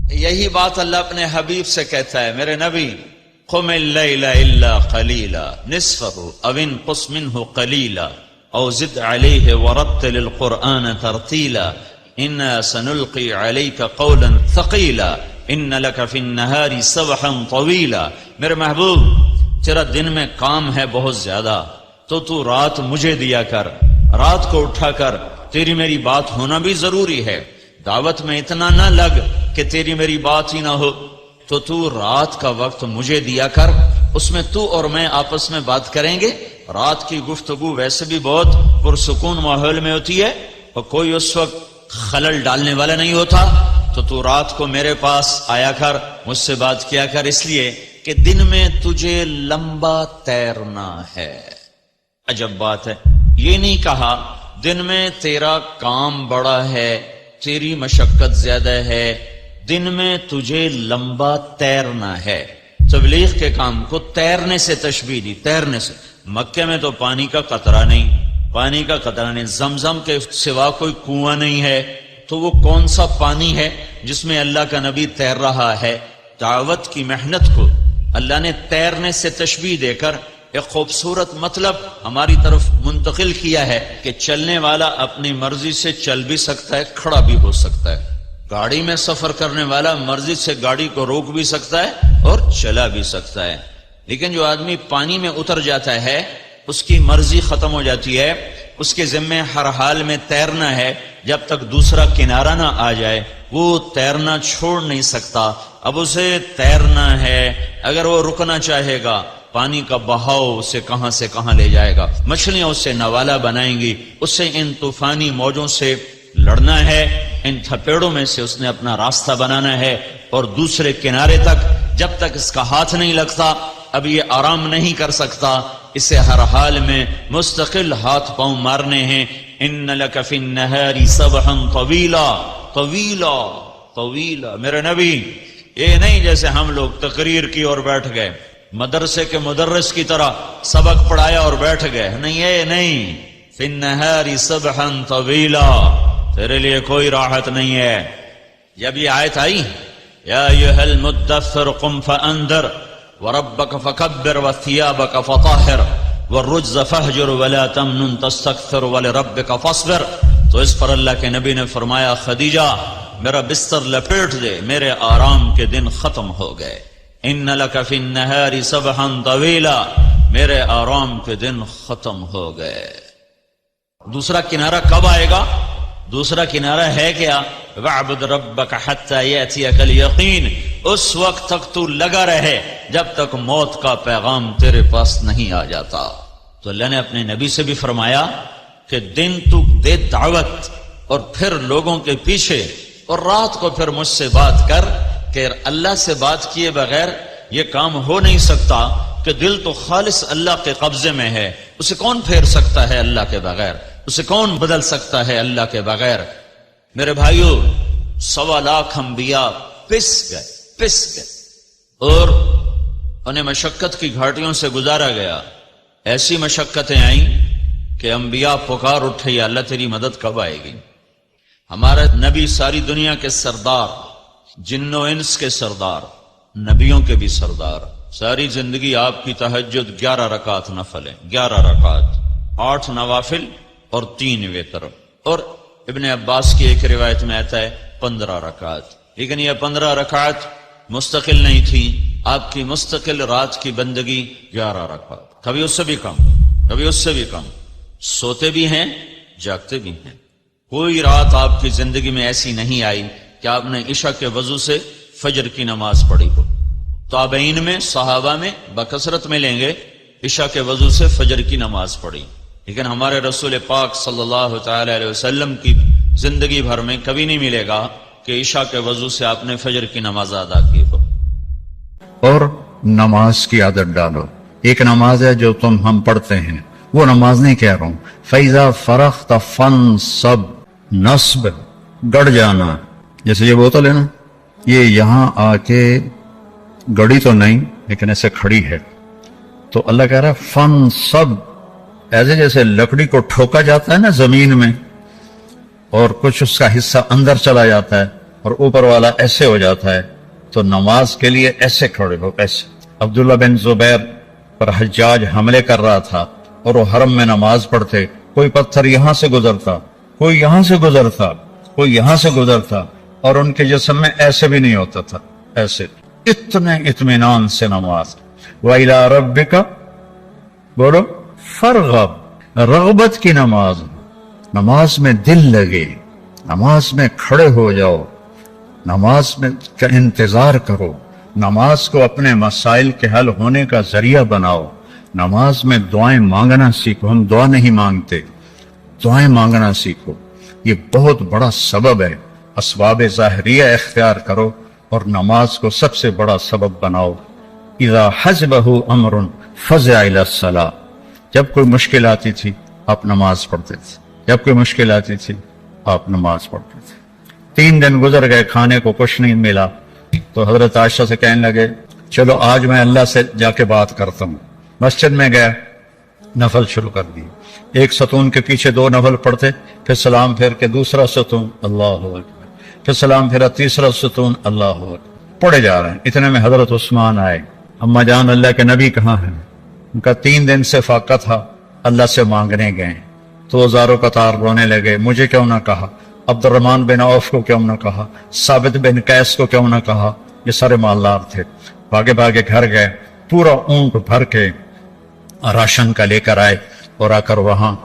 یہی بات اللہ اپنے حبیب سے کہتا ہے، میرے نبی قم اللیل الا قلیلا نصفہ او انقص منہ قلیلا او زد علیہ ورتل القرآن ترتیلا انا سنلقی علیک قولا ثقیلا ان لک فی النہار سبحا طویلا۔ میرے محبوب تیرا دن میں کام ہے بہت زیادہ، تو رات مجھے دیا کر، رات کو اٹھا کر تیری میری بات ہونا بھی ضروری ہے۔ دعوت میں اتنا نہ لگ کہ تیری میری بات ہی نہ ہو، تو رات کا وقت مجھے دیا کر، اس میں تو اور میں آپس میں بات کریں گے۔ رات کی گفتگو ویسے بھی بہت پرسکون ماحول میں ہوتی ہے اور کوئی اس وقت خلل ڈالنے والا نہیں ہوتا، تو رات کو میرے پاس آیا کر، مجھ سے بات کیا کر، اس لیے کہ دن میں تجھے لمبا تیرنا ہے۔ عجب بات ہے، یہ نہیں کہا دن میں تیرا کام بڑا ہے، تیری مشقت زیادہ ہے، دن میں تجھے لمبا تیرنا ہے۔ تبلیغ کے کام کو تیرنے سے تشبیہ دی، تیرنے سے۔ مکے میں تو پانی کا قطرہ نہیں، پانی کا قطرہ نہیں، زمزم کے سوا کوئی کنواں نہیں ہے، تو وہ کون سا پانی ہے جس میں اللہ کا نبی تیر رہا ہے؟ دعوت کی محنت کو اللہ نے تیرنے سے تشبیہ دے کر ایک خوبصورت مطلب ہماری طرف منتقل کیا ہے کہ چلنے والا اپنی مرضی سے چل بھی سکتا ہے، کھڑا بھی ہو سکتا ہے۔ گاڑی میں سفر کرنے والا مرضی سے گاڑی کو روک بھی سکتا ہے اور چلا بھی سکتا ہے، لیکن جو آدمی پانی میں اتر جاتا ہے اس کی مرضی ختم ہو جاتی ہے، اس کے ذمے ہر حال میں تیرنا ہے، جب تک دوسرا کنارہ نہ آ جائے وہ تیرنا چھوڑ نہیں سکتا۔ اب اسے تیرنا ہے، اگر وہ رکنا چاہے گا پانی کا بہاؤ اسے کہاں سے کہاں لے جائے گا، مچھلیاں اس سے نوالا بنائیں گی، اس سے ان طوفانی موجوں سے لڑنا ہے، ان تھپیڑوں میں سے اس نے اپنا راستہ بنانا ہے، اور دوسرے کنارے تک جب تک اس کا ہاتھ نہیں لگتا اب یہ آرام نہیں کر سکتا، اسے ہر حال میں مستقل ہاتھ پاؤں مارنے ہیں۔ ان لک فی النہار سبحا طویلا طویلا طویلا۔ میرے نبی یہ نہیں جیسے ہم لوگ تقریر کی اور بیٹھ گئے، مدرسے کے مدرس کی طرح سبق پڑھایا اور بیٹھ گئے، نہیں، یہ نہیں۔ فی النہار سبحا طویلا، تیرے لیے کوئی راحت نہیں ہے۔ جب یہ آیت آئی یا ایھا المدثر قم فانذر وربک فکبر وثیابک فطہر والرجز فہجر ولا تمنن تستکثر ولربک فاصبر، تو اس پر اللہ کے نبی نے فرمایا خدیجہ میرا بستر لپیٹ دے، میرے آرام کے دن ختم ہو گئے۔ ان لک فی النہار سبحا طویلا، میرے آرام کے دن ختم ہو گئے۔ دوسرا کنارہ کب آئے گا؟ دوسرا کنارہ ہے کیا؟ وَاعْبُدْ رَبَّكَ حَتَّى يَأْتِيَكَ الْيَقِينُ، اس وقت تک تو لگا رہے جب تک موت کا پیغام تیرے پاس نہیں آ جاتا۔ تو اللہ نے اپنے نبی سے بھی فرمایا کہ دن تو دے دعوت اور پھر لوگوں کے پیچھے، اور رات کو پھر مجھ سے بات کر، کہ اللہ سے بات کیے بغیر یہ کام ہو نہیں سکتا، کہ دل تو خالص اللہ کے قبضے میں ہے، اسے کون پھیر سکتا ہے اللہ کے بغیر، اسے کون بدل سکتا ہے اللہ کے بغیر۔ میرے بھائیو 1.25 لاکھ انبیاء پس گئے اور انہیں مشقت کی گھاٹیوں سے گزارا گیا، ایسی مشقتیں آئیں کہ انبیاء پکار اٹھے یا اللہ تیری مدد کب آئے گی۔ ہمارا نبی ساری دنیا کے سردار، جن و انس کے سردار، نبیوں کے بھی سردار، ساری زندگی آپ کی تہجد 11 رکعت نفل ہے، 11 رکعت، 8 نوافل اور 3 وتر، اور ابن عباس کی ایک روایت میں آتا ہے 15 رکعت، لیکن یہ 15 رکعت مستقل نہیں تھی، آپ کی مستقل رات کی بندگی 11 رکعت، کبھی اس سے بھی کم، کبھی اس سے بھی کم، سوتے بھی ہیں جاگتے بھی ہیں۔ کوئی رات آپ کی زندگی میں ایسی نہیں آئی کہ آپ نے عشاء کے وضو سے فجر کی نماز پڑھی ہو۔ تابعین میں، صحابہ میں بکثرت میں لیں گے عشاء کے وضو سے فجر کی نماز پڑھی، لیکن ہمارے رسول پاک صلی اللہ تعالی علیہ وسلم کی زندگی بھر میں کبھی نہیں ملے گا کہ عشاء کے وضو سے آپ نے فجر کی نماز ادا کی ہو۔ اور نماز کی عادت ڈالو۔ ایک نماز ہے جو ہم پڑھتے ہیں، وہ نماز نہیں کہہ رہا ہوں، فَإِذَا فَرَغْتَ فَانْصَبْ، نصب گڑ جانا، جیسے یہ بوتل ہے نا، یہ یہاں آ کے گڑی تو نہیں لیکن ایسے کھڑی ہے، تو اللہ کہہ رہا ہے فَانْصَبْ، ایسے جیسے لکڑی کو ٹھوکا جاتا ہے نا زمین میں اور کچھ اس کا حصہ اندر چلا جاتا ہے، اور اوپر والا ایسے ہو جاتا ہے تو نماز کے لیے ایسے کھڑے ہو، ایسے۔ عبداللہ بن زبیر پر حجاج حملے کر رہا تھا اور وہ حرم میں نماز پڑھتے، کوئی پتھر یہاں سے گزرتا، کوئی یہاں سے گزرتا، کوئی یہاں سے گزرتا، اور ان کے جسم میں ایسے بھی نہیں ہوتا تھا، ایسے۔ اتنے اطمینان سے نماز۔ وَإِلَىٰ رَبِّكَ، بولو، فرغب، رغبت کی نماز، نماز میں دل لگے، نماز میں کھڑے ہو جاؤ، نماز میں کا انتظار کرو، نماز کو اپنے مسائل کے حل ہونے کا ذریعہ بناؤ، نماز میں دعائیں مانگنا سیکھو۔ ہم دعا نہیں مانگتے، دعائیں مانگنا سیکھو، یہ بہت بڑا سبب ہے۔ اسباب ظاہریہ اختیار کرو اور نماز کو سب سے بڑا سبب بناؤ۔ اذا حزبہ امر فزع الی الصلاۃ، جب کوئی مشکل آتی تھی آپ نماز پڑھتے تھے، جب کوئی مشکل آتی تھی آپ نماز پڑھتے تھے۔ 3 دن گزر گئے، کھانے کو کچھ نہیں ملا، تو حضرت عائشہ سے کہنے لگے چلو آج میں اللہ سے جا کے بات کرتا ہوں۔ مسجد میں گیا، نفل شروع کر دی، ایک ستون کے پیچھے 2 نفل پڑھتے، پھر سلام پھیر کے دوسرا ستون، اللہ اکبر، پھر سلام پھیرا تیسرا ستون، اللہ اکبر، پڑھے جا رہے ہیں۔ اتنے میں حضرت عثمان آئے، اما جان اللہ کے نبی کہاں ہیں؟ ان کا 3 دن سے فاقہ تھا، اللہ سے مانگنے گئے تو ہزاروں قطار رونے لگے، مجھے کیوں نہ کہا، عبد الرحمن بن عوف کو کیوں نہ کہا، ثابت بن قیس کو کیوں نہ کہا، یہ سارے مالدار تھے۔ بھاگے بھاگے گھر گئے، پورا اونٹ بھر کے راشن کا لے کر آئے اور آ کر وہاں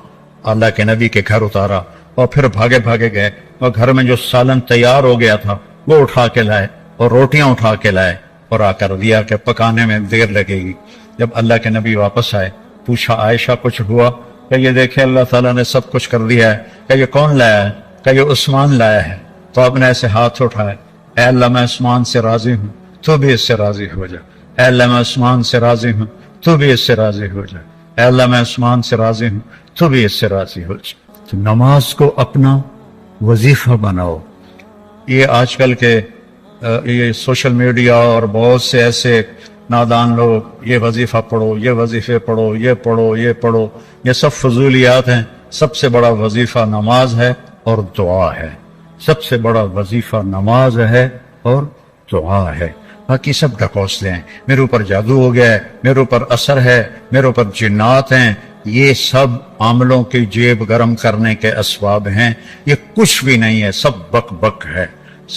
اللہ کے نبی کے گھر اتارا، اور پھر بھاگے بھاگے گئے اور گھر میں جو سالن تیار ہو گیا تھا وہ اٹھا کے لائے اور روٹیاں اٹھا کے لائے اور آ کر دیا کہ پکانے میں دیر لگے گی۔ جب اللہ کے نبی واپس آئے، پوچھا عائشہ کچھ ہوا؟ کہ یہ دیکھیں اللہ تعالیٰ نے سب کچھ کر دیا ہے۔ کہ یہ کون لایا ہے؟ کہ یہ عثمان لایا ہے۔ تو آپ نے ایسے ہاتھ اٹھائے، اے اللہ میں عثمان سے راضی ہوں، تو بھی اس سے راضی ہو جا۔ اے اللہ میں عثمان سے راضی ہوں، تو بھی اس سے راضی ہو جا۔ اے اللہ میں عثمان سے راضی ہوں، تو بھی اس سے راضی ہو جا۔ تو نماز کو اپنا وظیفہ بناؤ۔ یہ آج کل کے یہ سوشل میڈیا اور بہت سے ایسے نادان لوگ، یہ وظیفہ پڑھو، یہ وظیفے پڑھو، یہ پڑھو، یہ پڑھو، یہ سب فضولیات ہیں۔ سب سے بڑا وظیفہ نماز ہے اور دعا ہے۔ سب سے بڑا وظیفہ نماز ہے اور دعا ہے۔ باقی سب ڈھکوسلے ہیں، میرے اوپر جادو ہو گیا ہے، میرے اوپر اثر ہے، میرے اوپر جنات ہیں، یہ سب عاملوں کی جیب گرم کرنے کے اسباب ہیں۔ یہ کچھ بھی نہیں ہے، سب بک بک ہے،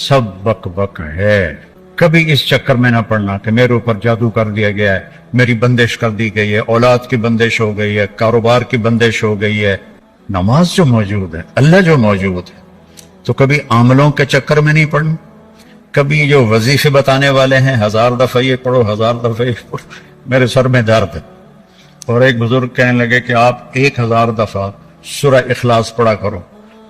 سب بک بک ہے۔ کبھی اس چکر میں نہ پڑنا کہ میرے اوپر جادو کر دیا گیا ہے، میری بندش کر دی گئی ہے، اولاد کی بندش ہو گئی ہے، کاروبار کی بندش ہو گئی ہے۔ نماز جو موجود ہے، اللہ جو موجود ہے، تو کبھی عاملوں کے چکر میں نہیں پڑنا۔ کبھی جو وظیفے بتانے والے ہیں 1000 دفعہ یہ پڑھو، 1000 دفعہ یہ پڑھو، میرے سر میں درد ہے۔ اور ایک بزرگ کہنے لگے کہ آپ 1000 دفعہ سورہ اخلاص پڑھا کرو۔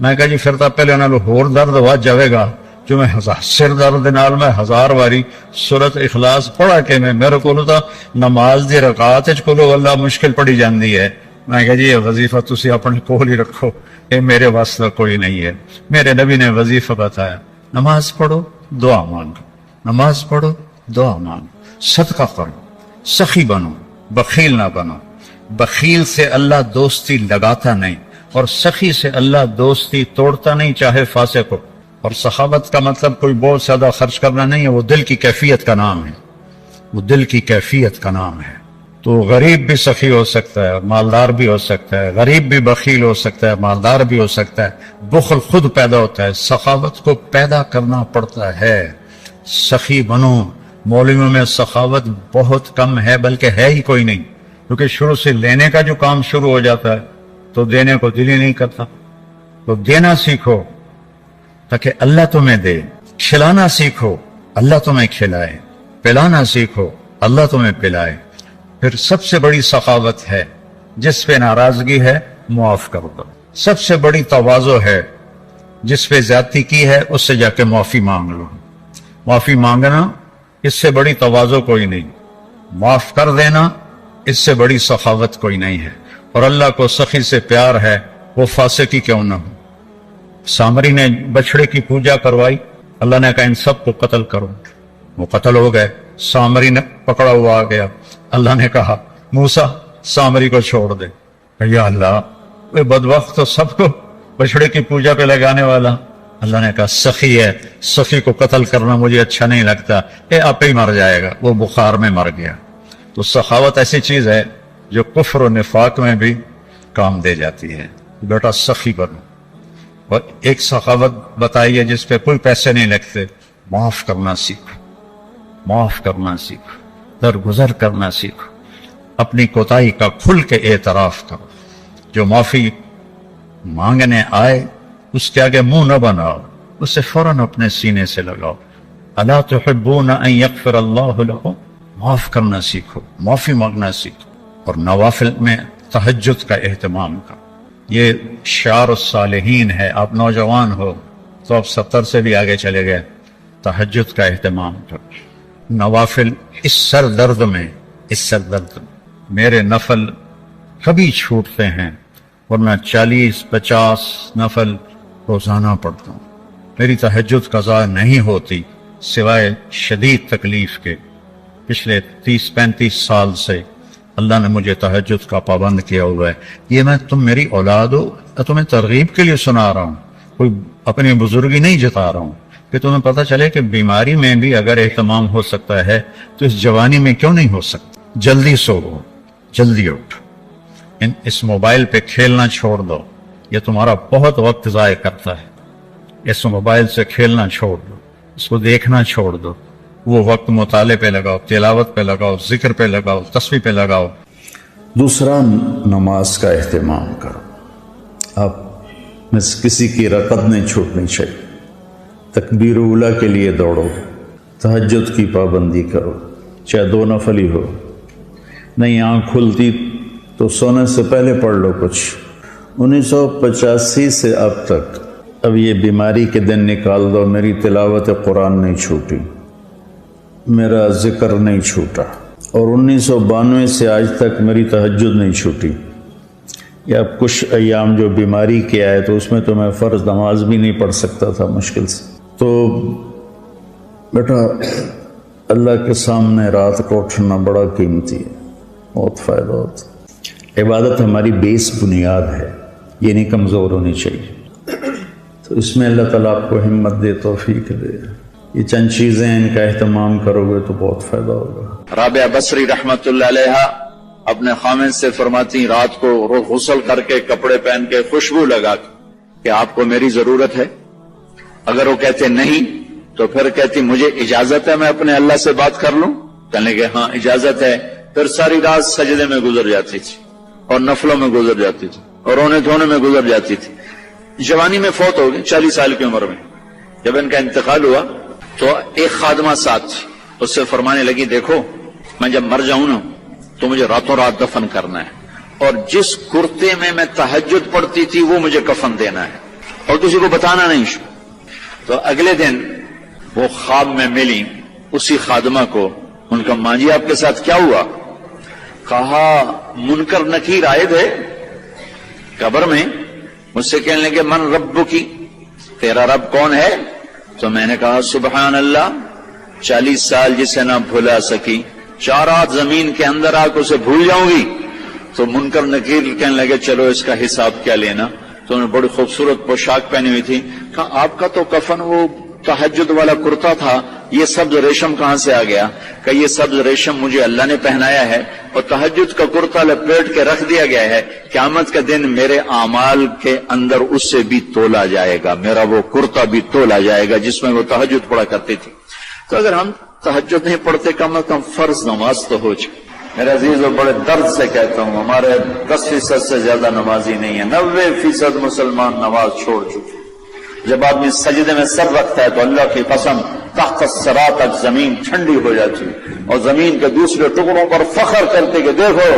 میں کہا جی پھر تو پہلے انہوں نے ہور درد ہوا جاوے گا جو میں سر درد نال میں 1000 واری سورۃ اخلاص پڑھا کے میرے کو تو نماز دی رکعت وچ کولو اللہ مشکل پڑی جاندی ہے۔ میں کہا جی یہ وظیفہ تسی اپنے کول ہی رکھو، یہ میرے واسطہ کوئی نہیں ہے۔ میرے نبی نے وظیفہ بتایا، نماز پڑھو، دعا مانگو، نماز پڑھو، دعا مانگو، صدقہ کرو، سخی بنو، بخیل نہ بنو۔ بخیل سے اللہ دوستی لگاتا نہیں، اور سخی سے اللہ دوستی توڑتا نہیں، چاہے فاسق ہو۔ اور سخاوت کا مطلب کوئی بہت زیادہ خرچ کرنا نہیں ہے، وہ دل کی کیفیت کا نام ہے، وہ دل کی کیفیت کا نام ہے۔ تو غریب بھی سخی ہو سکتا ہے، مالدار بھی ہو سکتا ہے، غریب بھی بخیل ہو سکتا ہے، مالدار بھی ہو سکتا ہے۔ بخل خود پیدا ہوتا ہے، سخاوت کو پیدا کرنا پڑتا ہے۔ سخی بنو۔ مولویوں میں سخاوت بہت کم ہے، بلکہ ہے ہی کوئی نہیں، کیونکہ شروع سے لینے کا جو کام شروع ہو جاتا ہے تو دینے کو دل ہی نہیں کرتا۔ تو دینا سیکھو تاکہ اللہ تمہیں دے، کھلانا سیکھو اللہ تمہیں کھلائے، پلانا سیکھو اللہ تمہیں پلائے۔ پھر سب سے بڑی سخاوت ہے، جس پہ ناراضگی ہے معاف کر دو۔ سب سے بڑی تواضع ہے، جس پہ زیادتی کی ہے اس سے جا کے معافی مانگ لو۔ معافی مانگنا اس سے بڑی تواضع کوئی نہیں، معاف کر دینا اس سے بڑی سخاوت کوئی نہیں ہے۔ اور اللہ کو سخی سے پیار ہے، وہ فاسق ہی کیوں نہ ہو۔ سامری نے بچڑے کی پوجا کروائی، اللہ نے کہا ان سب کو قتل کرو، وہ قتل ہو گئے۔ سامری نے پکڑا ہوا آ گیا، اللہ نے کہا موسیٰ سامری کو چھوڑ دے۔ یا اللہ، وہ بدبخت تو سب کو بچڑے کی پوجا پہ لگانے والا، اللہ نے کہا سخی ہے، سخی کو قتل کرنا مجھے اچھا نہیں لگتا، آپ ہی مر جائے گا، وہ بخار میں مر گیا۔ تو سخاوت ایسی چیز ہے جو کفر و نفاق میں بھی کام دے جاتی ہے۔ بیٹا سخی بنو، اور ایک سخاوت بتائیے جس پہ کوئی پیسے نہیں لگتے، معاف کرنا سیکھو، معاف کرنا سیکھو، درگزر کرنا سیکھو، اپنی کوتاہی کا کھل کے اعتراف کرو۔ جو معافی مانگنے آئے اس کے آگے منہ نہ بناؤ، اسے فوراً اپنے سینے سے لگاؤ۔ الا تحبون ان یغفر اللہ لکم، معاف کرنا سیکھو، معافی مانگنا سیکھو، اور نوافل میں تہجد کا اہتمام کرو۔ یہ شعار الصالحین ہے۔ آپ نوجوان ہو تو آپ 70 سے بھی آگے چلے گئے، تہجد کا اہتمام کرو۔ نوافل اس سر درد میں، اس سر درد میں میرے نفل کبھی چھوٹتے ہیں، ورنہ 40-50 نفل روزانہ پڑھتا ہوں۔ میری تہجد قضا نہیں ہوتی سوائے شدید تکلیف کے۔ پچھلے 30-35 سال سے اللہ نے مجھے تہجد کا پابند کیا ہوا ہے۔ یہ میں تم میری اولاد ہو، تمہیں ترغیب کے لیے سنا رہا ہوں، کوئی اپنی بزرگی نہیں جتا رہا ہوں، کہ تمہیں پتہ چلے کہ بیماری میں بھی اگر اہتمام ہو سکتا ہے تو اس جوانی میں کیوں نہیں ہو سکتا۔ جلدی سو، جلدی اٹھ، اس موبائل پہ کھیلنا چھوڑ دو، یہ تمہارا بہت وقت ضائع کرتا ہے۔ اس موبائل سے کھیلنا چھوڑ دو، اس کو دیکھنا چھوڑ دو، وہ وقت مطالعے پہ لگاؤ، تلاوت پہ لگاؤ، ذکر پہ لگاؤ، تسبیح پہ لگاؤ۔ دوسرا، نماز کا اہتمام کرو۔ آپ میں سے کسی کی رکعت نہیں چھوٹنی چاہیے۔ تکبیر اولیٰ کے لیے دوڑو، تہجد کی پابندی کرو، چاہے 2 نفل ہی ہو۔ نہیں آنکھ کھلتی تو سونے سے پہلے پڑھ لو کچھ۔ 1985 سے اب تک اب یہ بیماری کے دن نکال دو، میری تلاوت قرآن نہیں چھوٹی، میرا ذکر نہیں چھوٹا، اور 1992 سے آج تک میری تہجد نہیں چھوٹی۔ یا اب کچھ ایام جو بیماری کے آئے تو اس میں تو میں فرض نماز بھی نہیں پڑھ سکتا تھا مشکل سے۔ تو بیٹا اللہ کے سامنے رات کو اٹھنا بڑا قیمتی ہے، بہت فائدہ ہوتا ہے۔ عبادت ہماری بیس بنیاد ہے، یہ نہیں کمزور ہونی چاہیے۔ تو اس میں اللہ تعالیٰ آپ کو ہمت دے، توفیق دے۔ یہ چند چیزیں ان کا اہتمام کرو گے تو بہت فائدہ ہوگا۔ رابعہ بصری رحمت اللہ علیہ اپنے خامن سے فرماتی رات کو غسل کر کے کپڑے پہن کے خوشبو لگا کہ آپ کو میری ضرورت ہے؟ اگر وہ کہتے نہیں تو پھر کہتی مجھے اجازت ہے میں اپنے اللہ سے بات کر لوں؟ کہنے کہ ہاں اجازت ہے۔ پھر ساری رات سجدے میں گزر جاتی تھی اور نفلوں میں گزر جاتی تھی اور رونے دھونے میں گزر جاتی تھی۔ جوانی میں فوت ہو گئی، 40 سال کی عمر میں۔ جب ان کا انتقال ہوا تو ایک خادمہ ساتھ تھی، اس سے فرمانے لگی دیکھو میں جب مر جاؤں نا تو مجھے راتوں رات دفن کرنا ہے، اور جس کرتے میں تہجد پڑھتی تھی وہ مجھے کفن دینا ہے، اور کسی کو بتانا نہیں۔ تو اگلے دن وہ خواب میں ملی اسی خادمہ کو۔ ان کا ماں جی آپ کے ساتھ کیا ہوا؟ کہا منکر نکیر آئے تھے قبر میں، مجھ سے کہنے لگے من رب کی، تیرا رب کون ہے؟ تو میں نے کہا سبحان اللہ، 40 سال جسے نہ بھلا سکی، 4 رات زمین کے اندر آ کے اسے بھول جاؤں گی۔ تو منکر نکیر کہنے لگے چلو اس کا حساب کیا لینا۔ تو انہوں نے بڑی خوبصورت پوشاک پہنی ہوئی تھی، کہا آپ کا تو کفن وہ تہجد والا کرتا تھا، یہ سبز ریشم کہاں سے آ گیا؟ کہ یہ سبز ریشم مجھے اللہ نے پہنایا ہے، اور تہجد کا کرتا لپیٹ کے رکھ دیا گیا ہے، قیامت کا دن میرے اعمال کے اندر اس سے بھی تولا جائے گا، میرا وہ کرتا بھی تولا جائے گا جس میں وہ تہجد پڑھا کرتی تھی۔ تو اگر ہم تہجد نہیں پڑھتے کم از کم فرض نماز تو ہو جائے۔ میرے عزیز و بڑے درد سے کہتا ہوں ہمارے 10% سے زیادہ نمازی نہیں ہے، 90% مسلمان نماز چھوڑ چکے۔ جب آدمی سجدے میں سر رکھتا ہے تو اللہ کی قسم تحت الثری تک زمین ٹھنڈی ہو جاتی ہے، اور زمین کے دوسرے ٹکڑوں پر فخر کرتے کہ دیکھو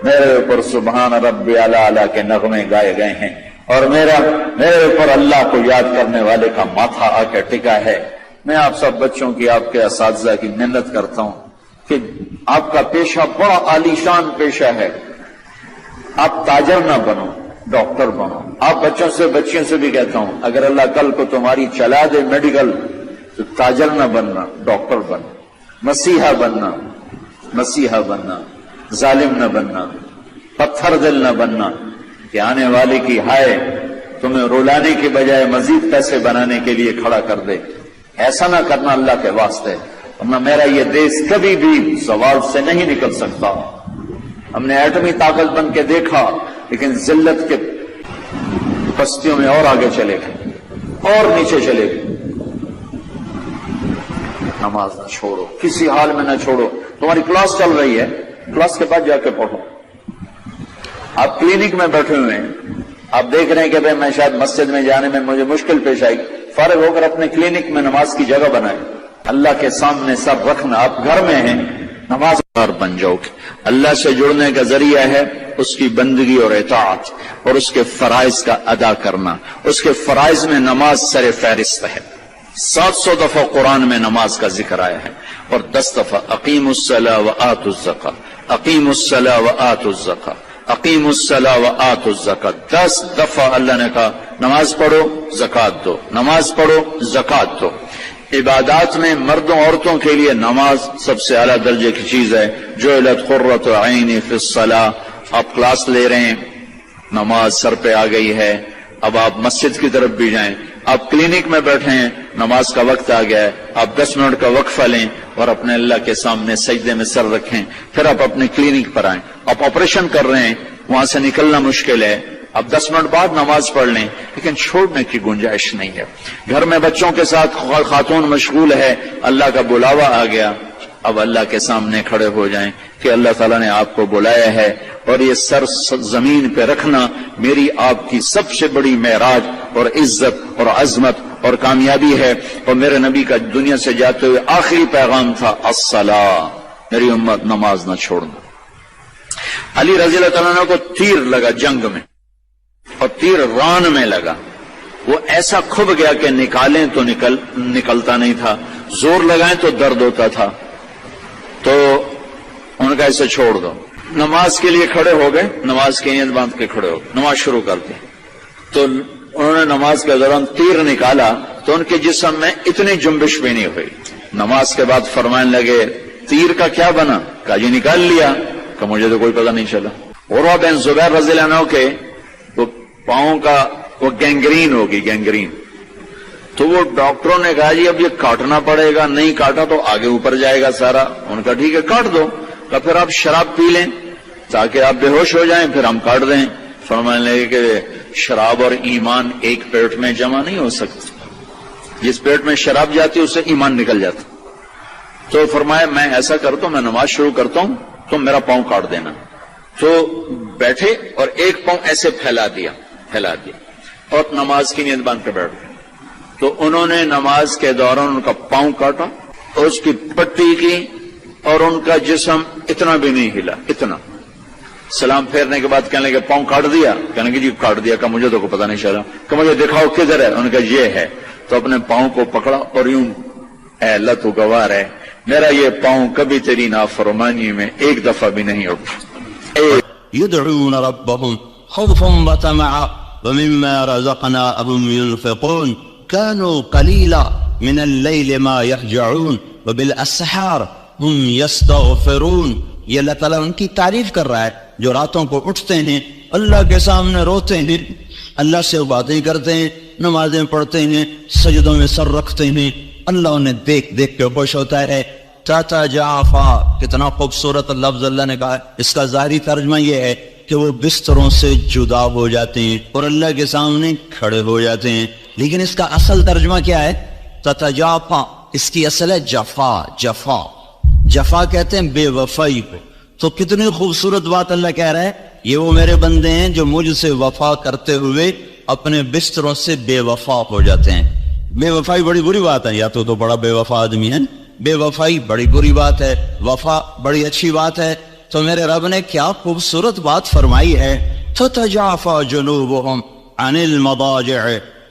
میرے اوپر سبحان ربی اعلیٰ کے نغمے گائے گئے ہیں، اور میرے اوپر اللہ کو یاد کرنے والے کا ماتھا آ کے ٹکا ہے۔ میں آپ سب بچوں کی، آپ کے اساتذہ کی محنت کرتا ہوں کہ آپ کا پیشہ بڑا عالی شان پیشہ ہے، آپ تاجر نہ بنو، ڈاکٹر بنو۔ آپ بچیوں سے بھی کہتا ہوں اگر اللہ کل کو تمہاری چلا دے میڈیکل تو تاجر نہ بننا، ڈاکٹر بننا، مسیحا بننا، ظالم نہ بننا، پتھر دل نہ بننا کہ آنے والے کی ہائے تمہیں رولانے کے بجائے مزید پیسے بنانے کے لیے کھڑا کر دے. ایسا نہ کرنا اللہ کے واسطے. ورنہ میرا یہ دیش کبھی بھی زوال سے نہیں نکل سکتا. ہم نے ایٹمی طاقت بن کے دیکھا لیکن ذلت کے پستیوں میں اور آگے چلے گئے اور نیچے چلے گئے. نماز نہ چھوڑو، کسی حال میں نہ چھوڑو. تمہاری کلاس چل رہی ہے، کلاس کے بعد جا کے پڑھو. آپ کلینک میں بیٹھے ہوئے ہیں، آپ دیکھ رہے ہیں کہ بھائی میں شاید مسجد میں جانے میں مجھے مشکل پیش آئی، فارغ ہو کر اپنے کلینک میں نماز کی جگہ بنائیں. اللہ کے سامنے سب رکھنا. آپ گھر میں ہیں، نماز بن جاؤ گے. اللہ سے جڑنے کا ذریعہ ہے اس کی بندگی اور اطاعت اور اس کے فرائض کا ادا کرنا. اس کے فرائض میں نماز سر فہرست ہے. 700 دفعہ قرآن میں نماز کا ذکر آیا ہے اور 10 دفعہ اقیم الصلاۃ وآتوا الزکاۃ، اقیم الصلاۃ وآتوا الزکاۃ، اقیم الصلاۃ وآتوا الزکاۃ. 10 دفعہ اللہ نے کہا نماز پڑھو زکات دو، نماز پڑھو زکات دو. عبادات میں مردوں عورتوں کے لیے نماز سب سے اعلیٰ درجے کی چیز ہے. جعلت قرۃ عینی فی الصلاۃ. آپ کلاس لے رہے ہیں، نماز سر پہ آ گئی ہے، اب آپ مسجد کی طرف بھی جائیں. آپ کلینک میں بیٹھے ہیں، نماز کا وقت آ گیا ہے، آپ 10 منٹ کا وقفہ لیں اور اپنے اللہ کے سامنے سجدے میں سر رکھیں. پھر آپ اپنے کلینک پر آئیں. آپ آپریشن کر رہے ہیں، وہاں سے نکلنا مشکل ہے، اب 10 منٹ بعد نماز پڑھ لیں، لیکن چھوڑنے کی گنجائش نہیں ہے. گھر میں بچوں کے ساتھ خاتون مشغول ہے، اللہ کا بلاوا آ گیا، اب اللہ کے سامنے کھڑے ہو جائیں کہ اللہ تعالیٰ نے آپ کو بلایا ہے اور یہ سر زمین پہ رکھنا میری آپ کی سب سے بڑی معراج اور عزت اور عظمت اور کامیابی ہے. اور میرے نبی کا دنیا سے جاتے ہوئے آخری پیغام تھا الصلاۃ، میری امت نماز نہ چھوڑنا. علی رضی اللہ تعالیٰ عنہ کو تیر لگا جنگ میں اور تیر ران میں لگا. وہ ایسا کھب گیا کہ نکالیں تو نکلتا نہیں تھا، زور لگائیں تو درد ہوتا تھا. تو ان کا اسے چھوڑ دو. نماز کے لیے کھڑے ہو گئے، نماز کی نیت باندھ کے کھڑے ہو گئے، نماز شروع کر دی. تو انہوں نے نماز کے دوران تیر نکالا تو ان کے جسم میں اتنی جنبش بھی نہیں ہوئی. نماز کے بعد فرمانے لگے تیر کا کیا بنا؟ کہا جی نکال لیا. کہ مجھے تو کوئی پتہ نہیں چلا. عروہ بن زبیر رضی اللہ عنہ کے وہ پاؤں کا وہ گینگرین ہوگی، گینگرین. تو وہ ڈاکٹروں نے کہا جی اب یہ کاٹنا پڑے گا، نہیں کاٹا تو آگے اوپر جائے گا سارا. ان کا ٹھیک ہے کاٹ دو. کہ پھر آپ شراب پی لیں تاکہ آپ بے ہوش ہو جائیں، پھر ہم کاٹ دیں. فرمانے لگے کہ شراب اور ایمان ایک پیٹ میں جمع نہیں ہو سکتے. جس پیٹ میں شراب جاتی ہے اس سے ایمان نکل جاتا. تو فرمایا میں ایسا کرتا ہوں، میں نماز شروع کرتا ہوں، تم میرا پاؤں کاٹ دینا. تو بیٹھے اور ایک پاؤں ایسے پھیلا دیا اور نماز کی نیت باندھ کے بیٹھ گئے. تو انہوں نے نماز کے دوران ان کا پاؤں کاٹا اور اس کی پٹی کی اور ان کا جسم اتنا بھی نہیں ہلا، اتنا. سلام پھیرنے کے بعد کہنے لگے پاؤں کاٹ دیا؟ کہنے لگے جی کاٹ دیا. کہ مجھے تو کوئی پتہ نہیں چلا. کہ مجھے دکھاؤ کدھر ہے؟ ان کا یہ ہے. تو اپنے پاؤں کو پکڑا اور یوں اے اللہ تو گواہ ہے میرا یہ پاؤں کبھی تیری نافرمانی میں ایک دفعہ بھی نہیں اٹھا. يدعون ربهم خوفا وطمعا ومما رزقناهم ينفقون كانوا قليلا من الليل ما يهجعون وبالأسحار هم يستغفرون. یہ اللہ تعالیٰ ان کی تعریف کر رہا ہے جو راتوں کو اٹھتے ہیں، اللہ کے سامنے روتے ہیں، اللہ سے باتیں کرتے ہیں، نمازیں پڑھتے ہیں، سجدوں میں سر رکھتے ہیں. اللہ انہیں دیکھ دیکھ کے خوش ہوتا ہے. تتجافا، کتنا خوبصورت لفظ اللہ نے کہا. اس کا ظاہری ترجمہ یہ ہے کہ وہ بستروں سے جدا ہو جاتے ہیں اور اللہ کے سامنے کھڑے ہو جاتے ہیں. لیکن اس کا اصل ترجمہ کیا ہے؟ تتجافا، اس کی اصل ہے جفا. جفا کہتے ہیں بے وفائی کو. تو کتنی خوبصورت بات اللہ کہہ رہا ہے، یہ وہ میرے بندے ہیں جو مجھ سے وفا کرتے ہوئے اپنے بستروں سے بے وفا ہو جاتے ہیں. بے وفائی بڑی بری بات ہے، یا تو بڑا بے وفا آدمی ہے. بے وفائی بڑی بری بات ہے، وفا بڑی اچھی بات ہے. تو میرے رب نے کیا خوبصورت بات فرمائی ہے. تتجافا جنوبهم عن المضاجع،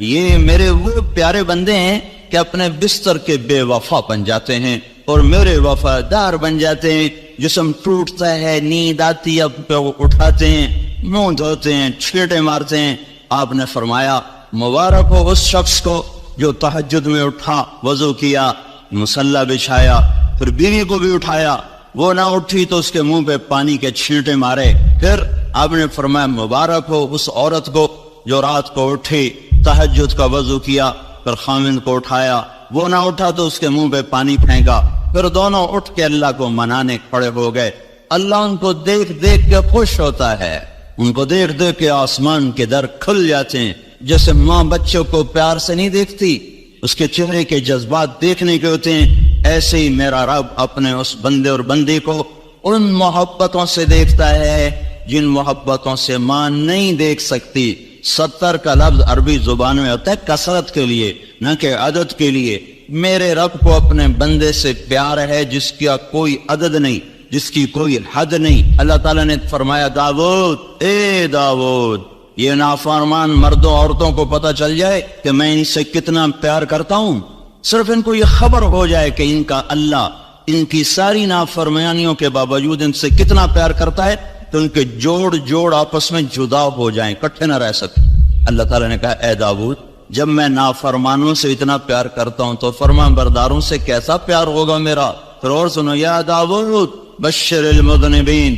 یہ میرے وہ پیارے بندے ہیں کہ اپنے بستر کے بے وفا بن جاتے ہیں اور میرے وفادار بن جاتے ہیں. جسم ٹوٹتا ہے، نیند آتی ہے، اب اٹھاتے ہیں، منہ دھوتے ہیں، چھیٹے مارتے ہیں. آپ نے فرمایا مبارک ہو اس شخص کو جو تہجد میں اٹھا، وضو کیا، مصلی بچھایا، پھر بیوی کو بھی اٹھایا، وہ نہ اٹھی تو اس کے منہ پہ پانی کے چھینٹے مارے. پھر آپ نے فرمایا مبارک ہو اس عورت کو جو رات کو اٹھی، تہجد کا وضو کیا، پھر خامند کو اٹھایا، وہ نہ اٹھا تو اس کے منہ پہ پانی پھینکا، پھر دونوں اٹھ کے اللہ کو منانے کھڑے ہو گئے۔ اللہ ان کو دیکھ دیکھ کے خوش ہوتا ہے، ان کو دیکھ دیکھ کے آسمان کے در کھل جاتے ہیں۔ جیسے ماں بچوں کو پیار سے نہیں دیکھتی، اس کے چہرے کے جذبات دیکھنے کے ہوتے ہیں، ایسے ہی میرا رب اپنے اس بندے اور بندی کو ان محبتوں سے دیکھتا ہے جن محبتوں سے ماں نہیں دیکھ سکتی۔ 70 کا لفظ عربی زبان میں ہوتا ہے کثرت کے لیے، نہ کہ عدد کے لیے۔ میرے رب کو اپنے بندے سے پیار ہے جس کا کوئی عدد نہیں، جس کی کوئی حد نہیں۔ اللہ تعالیٰ نے فرمایا داؤد، اے داؤد، یہ نافرمان مردوں عورتوں کو پتہ چل جائے کہ میں ان سے کتنا پیار کرتا ہوں، صرف ان کو یہ خبر ہو جائے کہ ان کا اللہ ان کی ساری نافرمانیوں کے باوجود ان سے کتنا پیار کرتا ہے، تو ان کے جوڑ جوڑ آپس میں جدا ہو جائیں، اکٹھے نہ رہ سکیں۔ اللہ تعالیٰ نے کہا اے داؤد، جب میں نافرمانوں سے اتنا پیار کرتا ہوں تو فرمان برداروں سے کیسا پیار ہوگا میرا۔ پھر اور سنو، یا داؤد بشر المذنبین،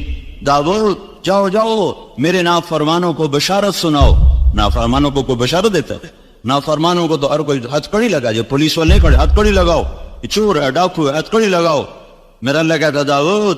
داؤد جاؤ جاؤ میرے نافرمانوں کو بشارت سناؤ۔ نافرمانوں کو کوئی بشارت دیتا ہے؟ نافرمانوں کو تو ہر کوئی ہتھ کڑی لگا، جو پولیس والے کھڑے ہتھ کڑی لگاؤ، یہ چور ہے ڈاکو ہے ہتھ کڑی لگاؤ۔ میرا اللہ کہتا داؤد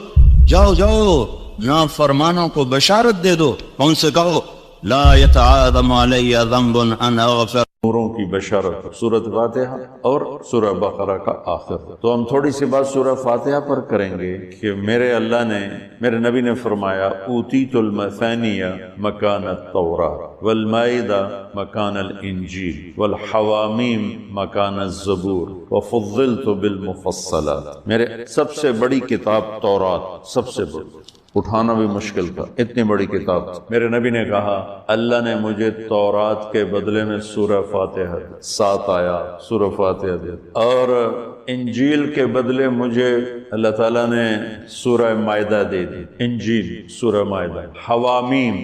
جاؤ جاؤ نافرمانوں کو بشارت دے دو۔ کون سے کہو؟ لا يتعاظم علی ذنب ان اغفر، نوروں کی بشارت، سورۃ فاتحہ اور سورہ بقرہ کا آخر۔ تو ہم تھوڑی سی بات سورہ فاتحہ پر کریں گے کہ میرے اللہ نے، میرے نبی نے فرمایا اوتیت المثانی مکان التوراۃ والمائدہ مکان الانجیل والحوامیم مکان الزبور وفضلت بالمفصلات۔ میرے سب سے بڑی کتاب تورات، سب سے بڑی، اٹھانا بھی مشکل تھا، اتنی بڑی کتاب۔ میرے نبی نے کہا اللہ نے مجھے تورات کے بدلے میں سورہ فاتحہ 7 آیات سورہ فاتحہ دے، اور انجیل کے بدلے مجھے اللہ تعالیٰ نے سورہ مائدہ دے دی، انجیل سورہ مائدہ۔ حوامیم،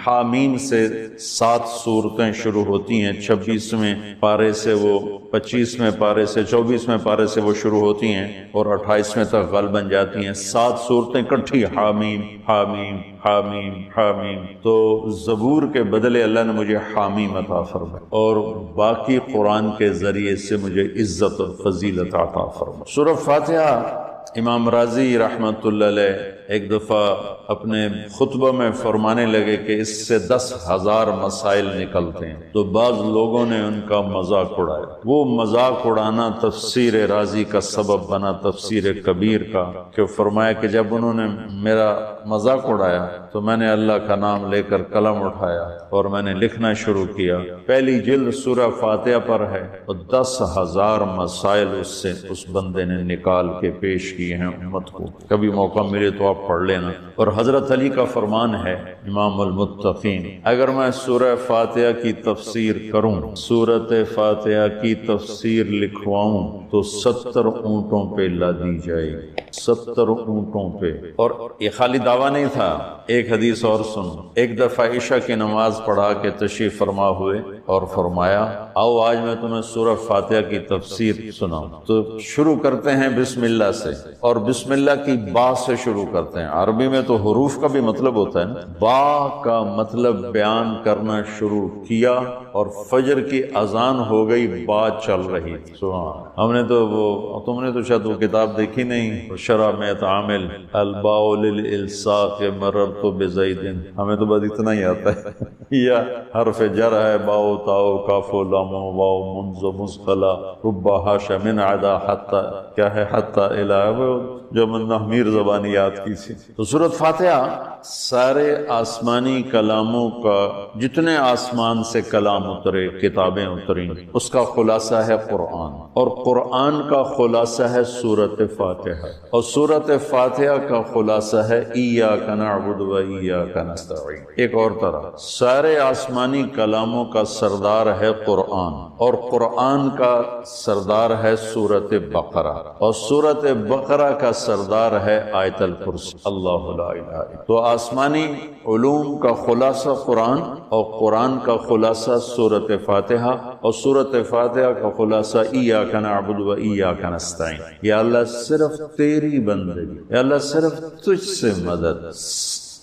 حامیم سے 7 سورتیں شروع ہوتی ہیں، 26ویں پارے سے وہ 25ویں پارے سے 24ویں پارے سے وہ شروع ہوتی ہیں اور 28ویں تک غالباً جاتی ہیں۔ 7 صورتیں اکٹھی، حامیم حامیم حامیم حامیم۔ تو زبور کے بدلے اللہ نے مجھے حامیم عطا فرمایا، اور باقی قرآن کے ذریعے سے مجھے عزت اور فضیلت عطا فرمایا۔ سورہ فاتحہ امام راضی رحمت اللہ علیہ ایک دفعہ اپنے خطبہ میں فرمانے لگے کہ اس سے 10,000 مسائل نکلتے ہیں، تو بعض لوگوں نے ان کا مذاق اڑایا۔ وہ مذاق اڑانا تفسیر راضی کا سبب بنا، تفسیر کبیر کا، کہ فرمایا کہ جب انہوں نے میرا مذاق اڑایا تو میں نے اللہ کا نام لے کر قلم اٹھایا اور میں نے لکھنا شروع کیا۔ پہلی جلد سورہ فاتحہ پر ہے اور 10,000 مسائل اس سے اس بندے نے نکال کے پیش کیے ہیں امت کو۔ کبھی موقع ملے تو آپ پڑھ لینا۔ اور حضرت علی کا فرمان ہے امام المتقین، اگر میں سورہ فاتحہ کی تفسیر کروں، سورۃ فاتحہ کی تفسیر لکھواؤں تو 70 اونٹوں پہ لادی جائے گی، 70 اونٹوں پہ۔ اور یہ خالی دعویٰ نہیں تھا، ایک حدیث اور سنو۔ ایک دفعہ عشاء کی نماز پڑھا کے تشریف فرما ہوئے اور فرمایا آؤ آج میں تمہیں سورہ فاتحہ کی تفسیر سناؤں۔ تو شروع کرتے ہیں بسم اللہ سے، اور بسم اللہ کی با سے شروع کرتے ہیں۔ عربی میں تو حروف کا بھی مطلب ہوتا ہے نا، با کا مطلب بیان کرنا شروع کیا اور فجر کی اذان ہو گئی، با چل رہی تھی۔ سبحان، ہم نے تو وہ، تم نے تو شاید وہ کتاب دیکھی نہیں، شرح میں تعامل الباء للالصاق مررت بزید، ہمیں تو بس اتنا ہی آتا ہے۔ یا حرف جر ہے، باؤ تاؤ کاف و لام و واو منز و مزقلا ربا حاش من عدا حتی، کیا ہے حتی الہ، جو من نحمیر زبانی یاد کی تھی۔ تو سورۃ فاتحہ سارے آسمانی کلاموں کا، جتنے آسمان سے کلام اترے، کتابیں اتریں، اس کا خلاصہ ہے قرآن، اور قرآن کا خلاصہ ہے سورۃ فاتحہ، اور سورۃ فاتحہ کا خلاصہ ہے ایاک نعبد و ایاک نستعین۔ ایک اور طرح سارے آسمانی کلاموں کا سردار ہے قرآن، اور قرآن کا سردار ہے سورۃ بقرہ، اور سورۃ بقرہ کا سردار ہے آیت الکرسی، اللہ لا الہ الا۔ تو آسمانی علوم کا خلاصہ قرآن، اور قرآن کا خلاصہ سورۃ فاتحہ، اور سورۃ فاتحہ کا خلاصہ ایاک نعبد و ایاک نستعین۔ یا اللہ صرف تیری بندگی، یا اللہ صرف تجھ سے مدد،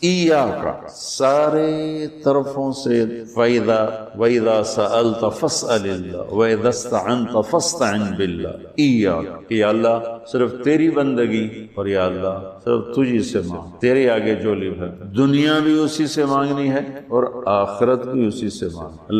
ایاکا سارے طرفوں سے وَإِذَا سَأَلْتَ فَاسْأَلِ اللَّهِ وَإِذَا اسْتَعَنْتَ فَاسْتَعِنْ بِاللَّهِ ایاکا، یا اللہ صرف تیری بندگی، اور یا اللہ صرف تجھی سے مانگ، تیرے آگے جولی بھر، دنیا بھی اسی سے مانگنی ہے اور آخرت بھی اسی سے مانگ۔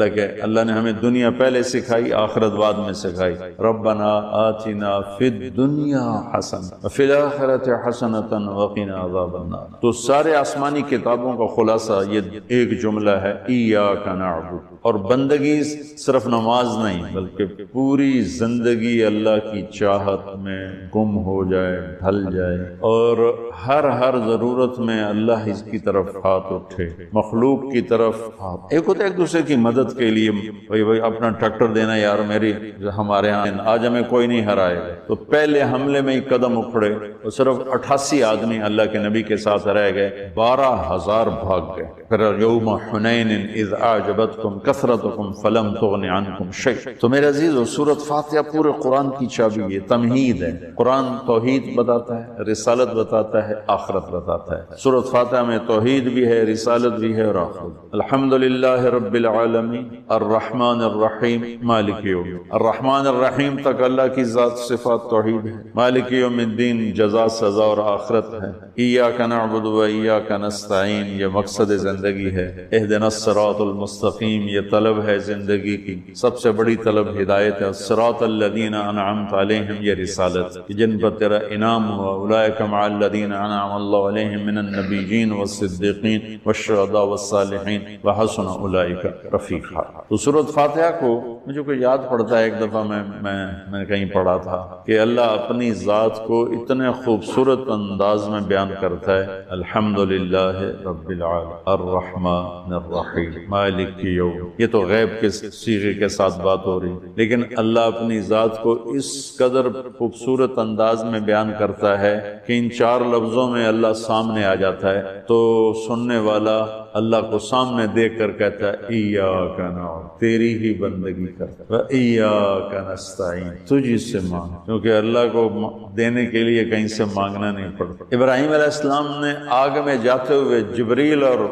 اللہ نے ہمیں دنیا پہلے سکھائی، آخرت بعد میں سکھائی۔ ربنا آتنا فی الدنیا حسنہ وفی الآخرۃ حسنۃ وقنا عذاب النار۔ تو سارے آسمانی کتابوں کا خلاصہ یہ ایک جملہ ہے، ایاک نعبد۔ اور بندگی صرف نماز نہیں بلکہ پوری زندگی اللہ کی چاہت میں گم ہو جائے، ڈھل جائے، اور ہر ضرورت میں اللہ اس کی طرف ہاتھ اٹھے، مخلوق کی طرف ہاتھ۔ ایک ہوتا ہے ایک دوسرے کی مدد کے لیے، بھائی اپنا ٹریکٹر دینا، یار میری ہمارے ہاں آج ہمیں کوئی نہیں ہرائے گا، تو پہلے حملے میں ہی قدم اکھڑے، اور صرف 88 آدمی اللہ کے نبی کے ساتھ رہ گئے، 12,000 بھاگ گئے۔ پھر یوم حنین اذ اعجبتکم کثرتکم فلم تغن عنکم شیء۔ تو میرے عزیزو، سورۃ فاتحہ پورے قرآن کی چابی ہے، تمہید ہے۔ قرآن توحید بتاتا ہے، رسالت بتاتا ہے، آخرت بتاتا ہے۔ سورۃ فاتحہ میں توحید بھی ہے، رسالت بھی ہے اور آخرت۔ الحمدللہ رب العالمین الرحمن الرحیم مالک یوم، الرحمن الرحیم تک اللہ کی ذات صفات توحید ہے، مالک یوم الدین جزا سزا اور آخرت ہے، ایاک نعبد و ایاک نستعین یہ مقصد زندگی ہے، اہدنا الصراط المستقیم یہ طلب ہے زندگی کی، سب سے بڑی طلب ہدایت ہے، الصراط الذین انعمت علیہم یہ رسالت جن پر تیرا انعام ہوا، اولئک مع الذین انعم اللہ علیہم من النبیین والصدیقین والشہداء والصالحین وحسن اولئک رفیقا۔ تو سورۃ فاتحہ کو مجھے کوئی یاد پڑتا ہے، ایک دفعہ میں کہیں پڑھا تھا کہ اللہ اپنی ذات کو اتنے خوبصورت انداز میں بیان کرتا ہے، الحمدللہ رب العالمین الرحمن الرحیم مالک یوم۔ یہ تو غیب کے صیغے کے ساتھ بات ہو رہی، لیکن اللہ اپنی ذات کو اس قدر خوبصورت انداز میں بیان کرتا ہے کہ ان 4 لفظوں میں اللہ سامنے آ جاتا ہے، تو سننے والا اللہ کو سامنے دیکھ کر کہتا ہے ایاک نعبد، تیری ہی بندگی کرتا ہے، ایاک نستعین تجھی سے مانگ، کیونکہ اللہ کو دینے کے لیے کہیں سے مانگنا نہیں پڑتا۔ ابراہیم علیہ السلام نے آگ میں جاتے ہوئے جبریل اور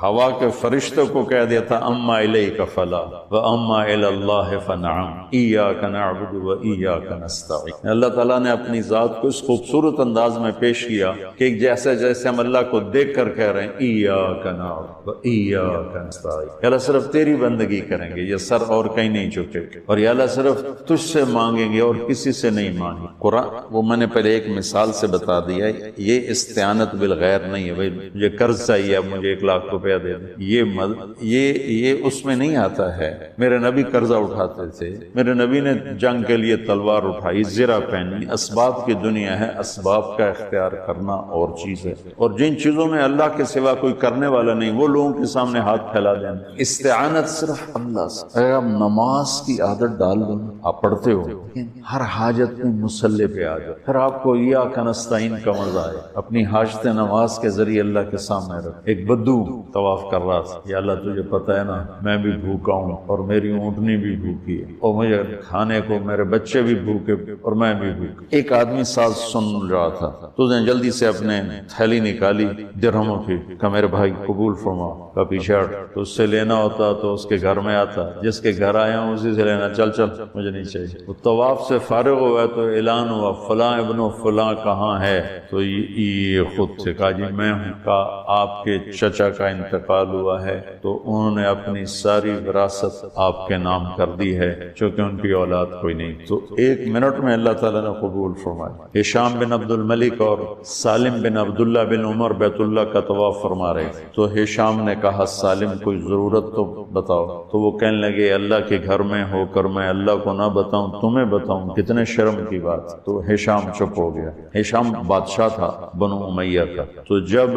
ہوا کے فرشتوں کو کہہ دیا تھا اما الیک فلا واما الی اللہ فنعم ایاک نعبد و ایاک نستعین۔ اللہ تعالیٰ نے اپنی ذات کو اس خوبصورت انداز میں پیش کیا کہ جیسے ہم اللہ کو دیکھ کر کہہ رہے ہیں ایاک نعبد و ایاک نستعین، یا اللہ صرف تیری بندگی کریں گے، یہ سر اور کہیں نہیں جھکے گے، اور یا اللہ صرف تجھ سے مانگیں گے اور کسی سے نہیں مانگیں۔ قرآن وہ میں نے پہلے ایک مثال سے بتا دیا، یہ استعانت بالغیر نہیں ہے، بھائی مجھے قرض چاہیے اب مجھے 1 لاکھ روپیہ دے دیں، یہ اس میں نہیں آتا ہے۔ میرے نبی قرضہ اٹھاتے تھے، میرے نبی نے جنگ کے لیے تلوار اٹھائی، زرہ پہنی، اسباب کی دنیا ہے، اسباب کا اختیار کرنا اور چیز ہے، اور جن چیزوں میں اللہ کے سوا کوئی کرنے والا نہیں وہ لوگوں کے سامنے ہاتھ پھیلا دینا۔ استعانت صرف اللہ سے۔ اگر آپ نماز کی عادت ڈال دو، آپ پڑھتے ہو ہر حاجت میں مصلی پہ آ جاؤ، پھر آپ کو ایاک نستعین کا مزہ آئے، اپنی حاجت نماز کے ذریعے اللہ کے سامنے رکھ۔ ایک بدو طواف کر رہا تھا، یا اللہ تجھے پتہ ہے نا میں بھی بھوکا ہوں اور میری اونٹنی بھی بھوکی ہے اور مجھے کھانے کو میرے بچے بھی بھوکے اور میں بھی بھوکا۔ ایک آدمی ساتھ سن رہا تھا، تو اس نے جلدی سے اپنے تھیلی نکالی درہموں کی، کہا میرے بھائی قبول فرما، کا پیچھے تو اس سے لینا ہوتا تو اس کے گھر میں آتا، جس کے گھر آیا ہوں اسی سے لینا، چل مجھے نہیں چاہیے۔ وہ طواف سے فارغ ہوا تو اعلان ہوا فلاں ابن فلاں کہاں ہے، تو یہ خود سے کہا جی میں ہوں، کہا آپ کے چچا کا انتقال ہوا ہے تو انہوں نے اپنی ساری وراثت آپ کے نام کر دی ہے چونکہ ان کی اولاد کوئی نہیں۔ تو 1 منٹ میں اللہ تعالیٰ نے قبول فرمایا۔ ہشام بن عبد الملک اور سالم بن عبداللہ بن عمر بیت اللہ کا طواف فرما رہے تھے، تو ہشام نے کہا سالم کوئی ضرورت تو بتاؤ، تو وہ کہنے لگے اللہ کے گھر میں ہو کر میں اللہ کو نہ بتاؤں تمہیں بتاؤں، کتنے شرم کی بات۔ تو ہشام چپ ہو گیا۔ ہشام بادشاہ تھا بنو امیہ کا۔ تو جب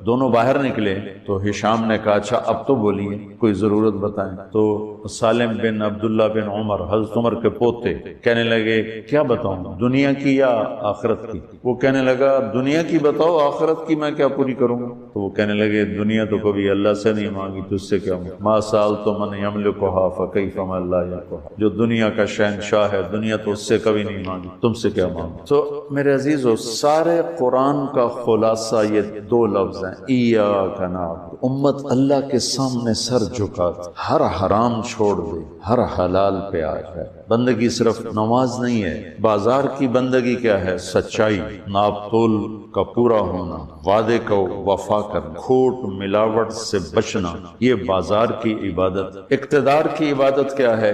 دونوں باہر نکلے تو ہشام نے کہا اچھا اب تو بولیے کوئی ضرورت بتائیں. تو سالم بن عبداللہ بن عمر حضرت عمر کے پوتے کہنے لگے کیا بتاؤں دنیا کی یا آخرت کی؟ وہ کہنے لگا دنیا کی بتاؤ، آخرت کی میں کیا پوری کروں گا؟ تو وہ کہنے لگے دنیا تو کبھی اللہ سے نہیں مانگی، تجھ سے کیا مانگی؟ ما سألت من یملکھا فکیف من لا یملکھا، جو دنیا کا شہنشاہ ہے دنیا تو اس سے کبھی نہیں مانگی، تم سے کیا مانگی؟ تو میرے عزیزو سارے قرآن کا خلاصہ یہ دو لفظ ہیں، ایاک نعبد. امت اللہ کے سامنے سر جھکا، ہر حرام چھوڑ دے، ہر حلال پہ آ جائے. بندگی صرف نماز نہیں ہے، بازار کی بندگی کیا ہے؟ سچائی، ناپ تول کا پورا ہونا، وعدے کو وفا کرنا، کھوٹ ملاوٹ سے بچنا، یہ بازار کی عبادت. اقتدار کی عبادت کیا ہے؟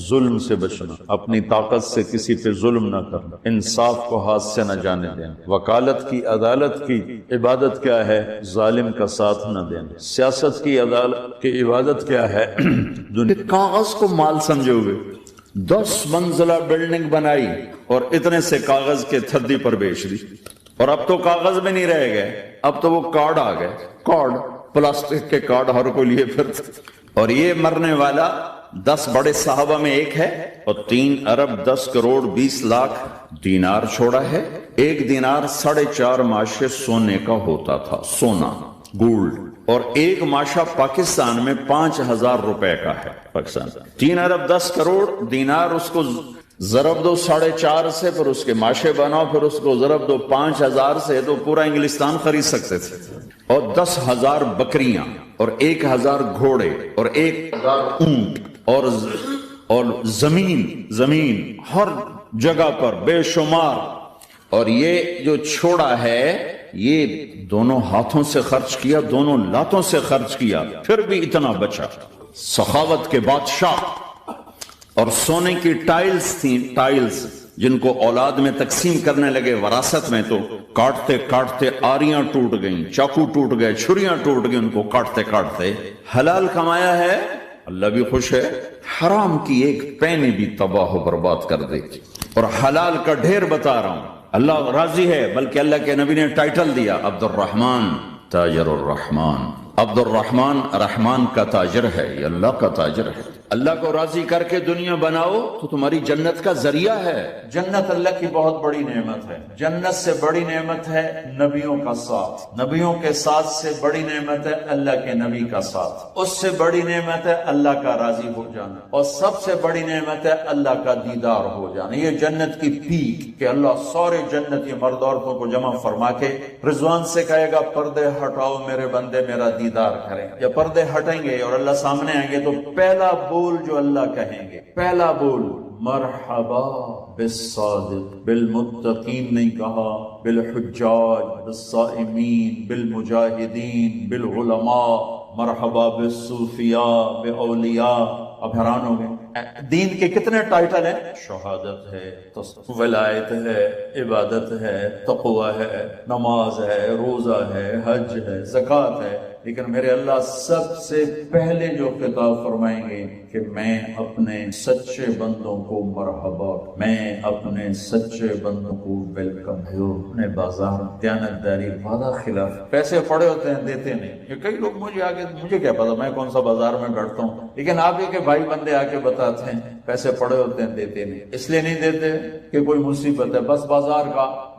ظلم سے بچنا، اپنی طاقت سے کسی پہ ظلم نہ کرنا، انصاف کو ہاتھ سے نہ جانے دینا. وکالت کی عدالت کی عبادت کیا ہے؟ ظالم کا ساتھ نہ دینا. سیاست کی عدالت کی عبادت کیا ہے؟ کاغذ کو مال سمجھے ہوئے 10 منزلہ بلڈنگ بنائی اور اتنے سے کاغذ کے تھدی پر بیچ دی. اور اب تو کاغذ میں نہیں رہ گئے، اب تو وہ کارڈ آ گئے، کارڈ پلاسٹک کے کارڈ ہر کوئی لیے پھرتے. اور یہ مرنے والا 10 بڑے صحابہ میں ایک ہے اور 3 ارب 10 کروڑ 20 لاکھ دینار چھوڑا ہے. ایک دینار 4.5 ماشے سونے کا ہوتا تھا، سونا گولڈ. اور ایک ماشا پاکستان میں 5,000 روپے کا ہے. پاکستان 3 ارب 10 کروڑ دینار، اس کو ضرب دو 4.5 سے، پھر اس کے ماشے بناؤ، پھر اس کو ضرب دو 5,000 سے، تو پورا انگلستان خرید سکتے تھے. اور 10,000 بکریاں اور 1,000 گھوڑے اور 1,000 اونٹ اور زمین ہر جگہ پر بے شمار. اور یہ جو چھوڑا ہے یہ دونوں ہاتھوں سے خرچ کیا، دونوں لاتوں سے خرچ کیا، پھر بھی اتنا بچا. سخاوت کے بادشاہ. اور سونے کی ٹائلز تھیں، ٹائلز جن کو اولاد میں تقسیم کرنے لگے وراثت میں، تو کاٹتے کاٹتے آریاں ٹوٹ گئیں، چاقو ٹوٹ گئے، چھریاں ٹوٹ گئیں، ان کو کاٹتے کاٹتے. حلال کمایا ہے، اللہ بھی خوش ہے، حرام کی ایک پینی بھی تباہ و برباد کر دے گی. اور حلال کا ڈھیر بتا رہا ہوں، اللہ راضی ہے. بلکہ اللہ کے نبی نے ٹائٹل دیا عبد الرحمن تاجر الرحمن. عبد الرحمن رحمان کا تاجر ہے، یہ اللہ کا تاجر ہے. اللہ کو راضی کر کے دنیا بناؤ تو تمہاری جنت کا ذریعہ ہے. جنت اللہ کی بہت بڑی نعمت ہے. جنت سے بڑی نعمت ہے نبیوں کا ساتھ، نبیوں کے ساتھ سے بڑی نعمت ہے اللہ کے نبی کا ساتھ، اس سے بڑی نعمت ہے اللہ کا راضی ہو جانا، اور سب سے بڑی نعمت ہے اللہ کا دیدار ہو جانا. یہ جنت کی پیک کہ اللہ سارے جنت یہ مرد عورتوں کو جمع فرما کے رضوان سے کہے گا پردے ہٹاؤ میرے بندے میرا دیدار کریں. یا پردے ہٹیں گے اور اللہ سامنے آئیں گے تو پہلا بول جو اللہ کہیں گے، پہلا بول مرحبا بالصادق، بالمتقین نہیں کہا، بالحجاج، بالصائمین، بالمجاہدین، بالعلماء، مرحبا بالصوفیاء، باولیاء. اب حیران ہو گئے دین کے کتنے ٹائٹل ہیں؟ شہادت ہے، ولایت ہے، عبادت ہے، تقوی ہے، نماز ہے، روزہ ہے، حج ہے، زکوٰۃ ہے. لیکن میرے اللہ سب سے پہلے جو خطاب فرمائیں گے کہ میں اپنے سچے بندوں کو مرحبا، میں اپنے سچے بندوں کو ویلکم. اپنے بازار دیانتداری وعدہ خلاف پیسے پڑے ہوتے ہیں دیتے نہیں. یہ کئی لوگ مجھے کیا پتا میں کون سا بازار میں بیٹھتا ہوں، لیکن آپ یہ کہ بھائی بندے آ کے بتاتے ہیں پیسے پڑے ہوتے ہیں دیتے نہیں. اس لیے نہیں دیتے کہ کوئی مصیبت ہے، بس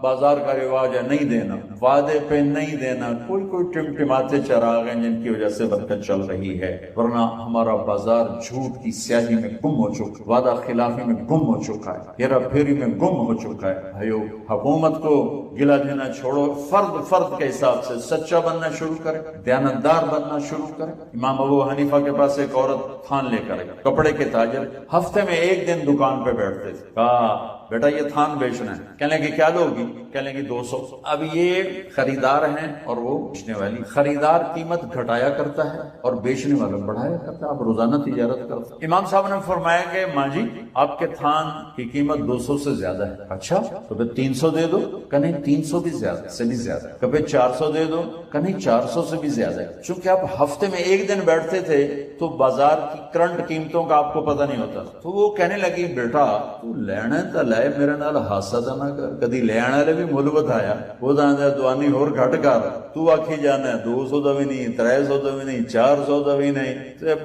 بازار کا رواج ہے نہیں دینا، وعدے پہ نہیں دینا. کوئی ٹمٹماتے چراغ ہیں جن کی وجہ سے برکت چل رہی ہے، ورنہ ہمارا بازار جھوٹ کی سیاہی میں گم ہو چکا، وعدہ خلافی میں گم ہو چکا ہے، ہیرا پھیری میں گم ہو چکا ہے. بھائیو حکومت کو گلا دینا چھوڑو، فرد کے حساب سے سچا بننا شروع کرے، دیانتدار بننا شروع کرے. امام ابو حنیفہ کے پاس ایک عورت تھان لے کر کپڑے کے تاجر، ہفتے میں ایک دن دکان پہ بیٹھتے تھے. کہا بیٹا یہ تھان بیچنا ہے. کہنے لگے کیا لوگی؟ کہنے لگے 200. اب یہ خریدار ہیں اور وہ بیچنے والی. خریدار قیمت گھٹایا کرتا ہے اور بیچنے والا بڑھایا کرتا ہے. آپ روزانہ تجارت کرتے ہیں. امام صاحب نے فرمایا کہ ماں جی آپ کے تھان کی قیمت 200 سے زیادہ ہے. اچھا تو پھر 300 دے دو. کہ نہیں 300 بھی زیادہ سے بھی زیادہ. کبھی 400 دے دو. کہ نہیں 400 سے بھی زیادہ ہے. چونکہ آپ ہفتے میں ایک دن بیٹھتے تھے تو بازار کی کرنٹ قیمتوں کا آپ کو پتہ نہیں ہوتا. تو وہ کہنے لگی بیٹا تو لینا تو لے ہے میرے نال حاسد نہ کر، کدی لین والے بھی مل بتایا وہ داندا دوانی ہور گھٹ کر، تو آکھی جانا 200 دا بھی نہیں، 300 دا بھی نہیں، 400 دا بھی نہیں، تے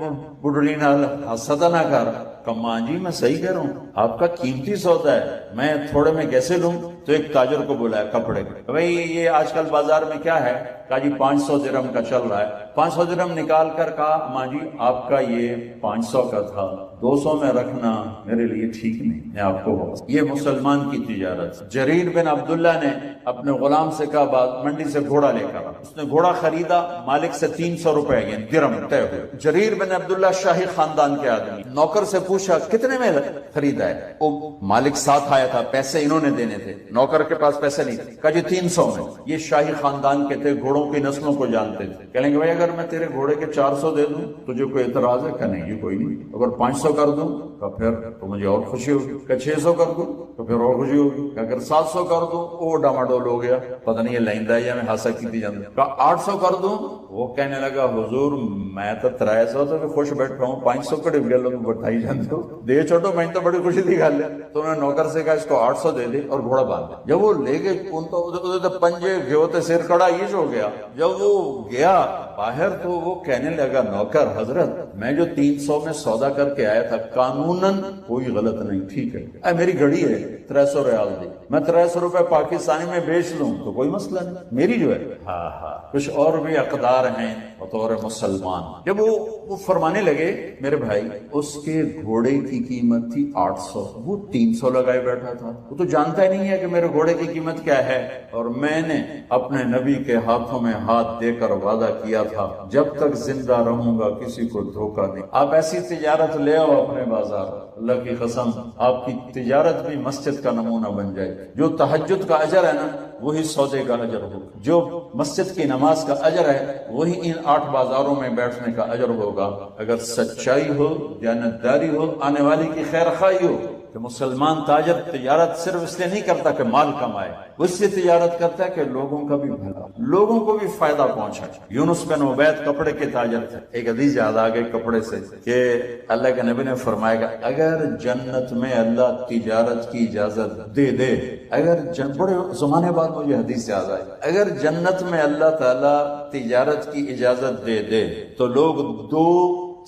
بڈڑی نال حاسد نہ کر۔ کما جی میں صحیح کہہ رہا ہوں، آپ کا قیمتی سودا ہے، میں تھوڑے میں کیسے لوں؟ تو ایک تاجر کو بلایا کپڑے، بھائی یہ آج کل بازار میں کیا ہے؟ کہا جی 500 درہم کا چل رہا ہے۔ 500 درہم نکال کر کہا ماں جی آپ کا یہ 500 کا تھا، 200 میں رکھنا میرے لیے ٹھیک نہیں، میں آپ کو بہت۔ یہ مسلمان کی تجارت۔ جریر بن عبداللہ نے اپنے غلام سے کہا بعد منڈی سے گھوڑا لے کر، اس نے گھوڑا خریدا، مالک سے 300 روپے یعنی درہم طے ہوئے۔ جریر بن عبداللہ شاہی خاندان کے آدمی، نوکر سے پوچھا کتنے میں خریدا ہے؟ وہ مالک ساتھ آیا تھا، پیسے انہوں نے دینے تھے، نوکر کے پاس پیسے نہیں تھے۔ کہا جی 300 میں۔ یہ شاہی خاندان کے تھے، گھوڑوں کی نسلوں کو جانتے تھے۔ کہیں گے بھائی اگر میں تیرے گھوڑے کے 400 دے دوں تجھے کوئی اعتراض ہے؟ کہ نہیں یہ کوئی نہیں۔ اگر 500 کر دوں تو پھر تو مجھے اور خوشی ہوگی، کہ 600 کر دوں تو پھر اور خوشی ہوگی، کہ اگر 700 کر دوں وہ ڈاماڈول ہو گیا، پتہ نہیں یہ لائندہ ہے یا میں ہاسا کی جانا۔ کہا 800 کر دوں، وہ کہنے لگا حضور میں تو 300 تو خوش بیٹھا ہوں، 500 کڑے گل بٹھائی جانتے ہو، دے چھوٹو میں تو بڑی خوشی دی گل ہے۔ تو انہوں نے نوکر سے کہا اس کو 800 دے دے اور گھوڑا باندھ دے۔ جب وہ لے گئے ان تو پنجے گھیو تے سر کڑا یہ ہو گیا۔ جب وہ گیا باہر تو وہ کہنے لگا نوکر حضرت میں جو 300 میں سودا کر کے آیا تھا قانوناً کوئی غلط نہیں، ٹھیک ہے، اے میری گھڑی ہے 300 ریال دی، میں 300 روپے پاکستانی میں بیچ لوں تو کوئی مسئلہ نہیں، میری جو ہے۔ ہاں کچھ اور بھی اقدار ہیں بطور مسلمان۔ جب وہ فرمانے لگے میرے بھائی اس کے گھوڑے کی قیمت تھی 800، وہ 300 لگائے بیٹھا تھا، وہ تو جانتا ہی نہیں ہے کہ میرے گھوڑے کی قیمت کیا ہے، اور میں نے اپنے نبی کے ہاتھوں میں ہاتھ دے کر وعدہ کیا تھا جب تک زندہ رہوں گا کسی کو دھوکہ نہیں۔ آپ ایسی تجارت لے آؤ اپنے بازار، اللہ کی قسم آپ کی تجارت بھی مسجد کا نمونہ بن جائے۔ جو تہجد کا اجر ہے نا وہی سودے کا اجر ہوگا، جو مسجد کی نماز کا اجر ہے وہی ان 8 بازاروں میں بیٹھنے کا اجر ہوگا، اگر سچائی ہو، دیانتداری ہو، آنے والی کی خیر خواہی ہو۔ کہ مسلمان تاجر تجارت صرف اس لیے نہیں کرتا کہ مال کمائے، وہ اس لیے تجارت کرتا ہے کہ لوگوں کا بھی بھلا، لوگوں کو بھی فائدہ پہنچا۔ یونس بن عبید کپڑے کے تاجر تھے۔ ایک حدیث یاد آ گئی کپڑے سے کہ اللہ کے نبی نے فرمایا کہ اگر جنت میں اللہ تجارت کی اجازت دے دے، اگر بڑے زمانے بعد مجھے حدیث یاد آئی، اگر جنت میں اللہ تعالی تجارت کی اجازت دے دے تو لوگ 2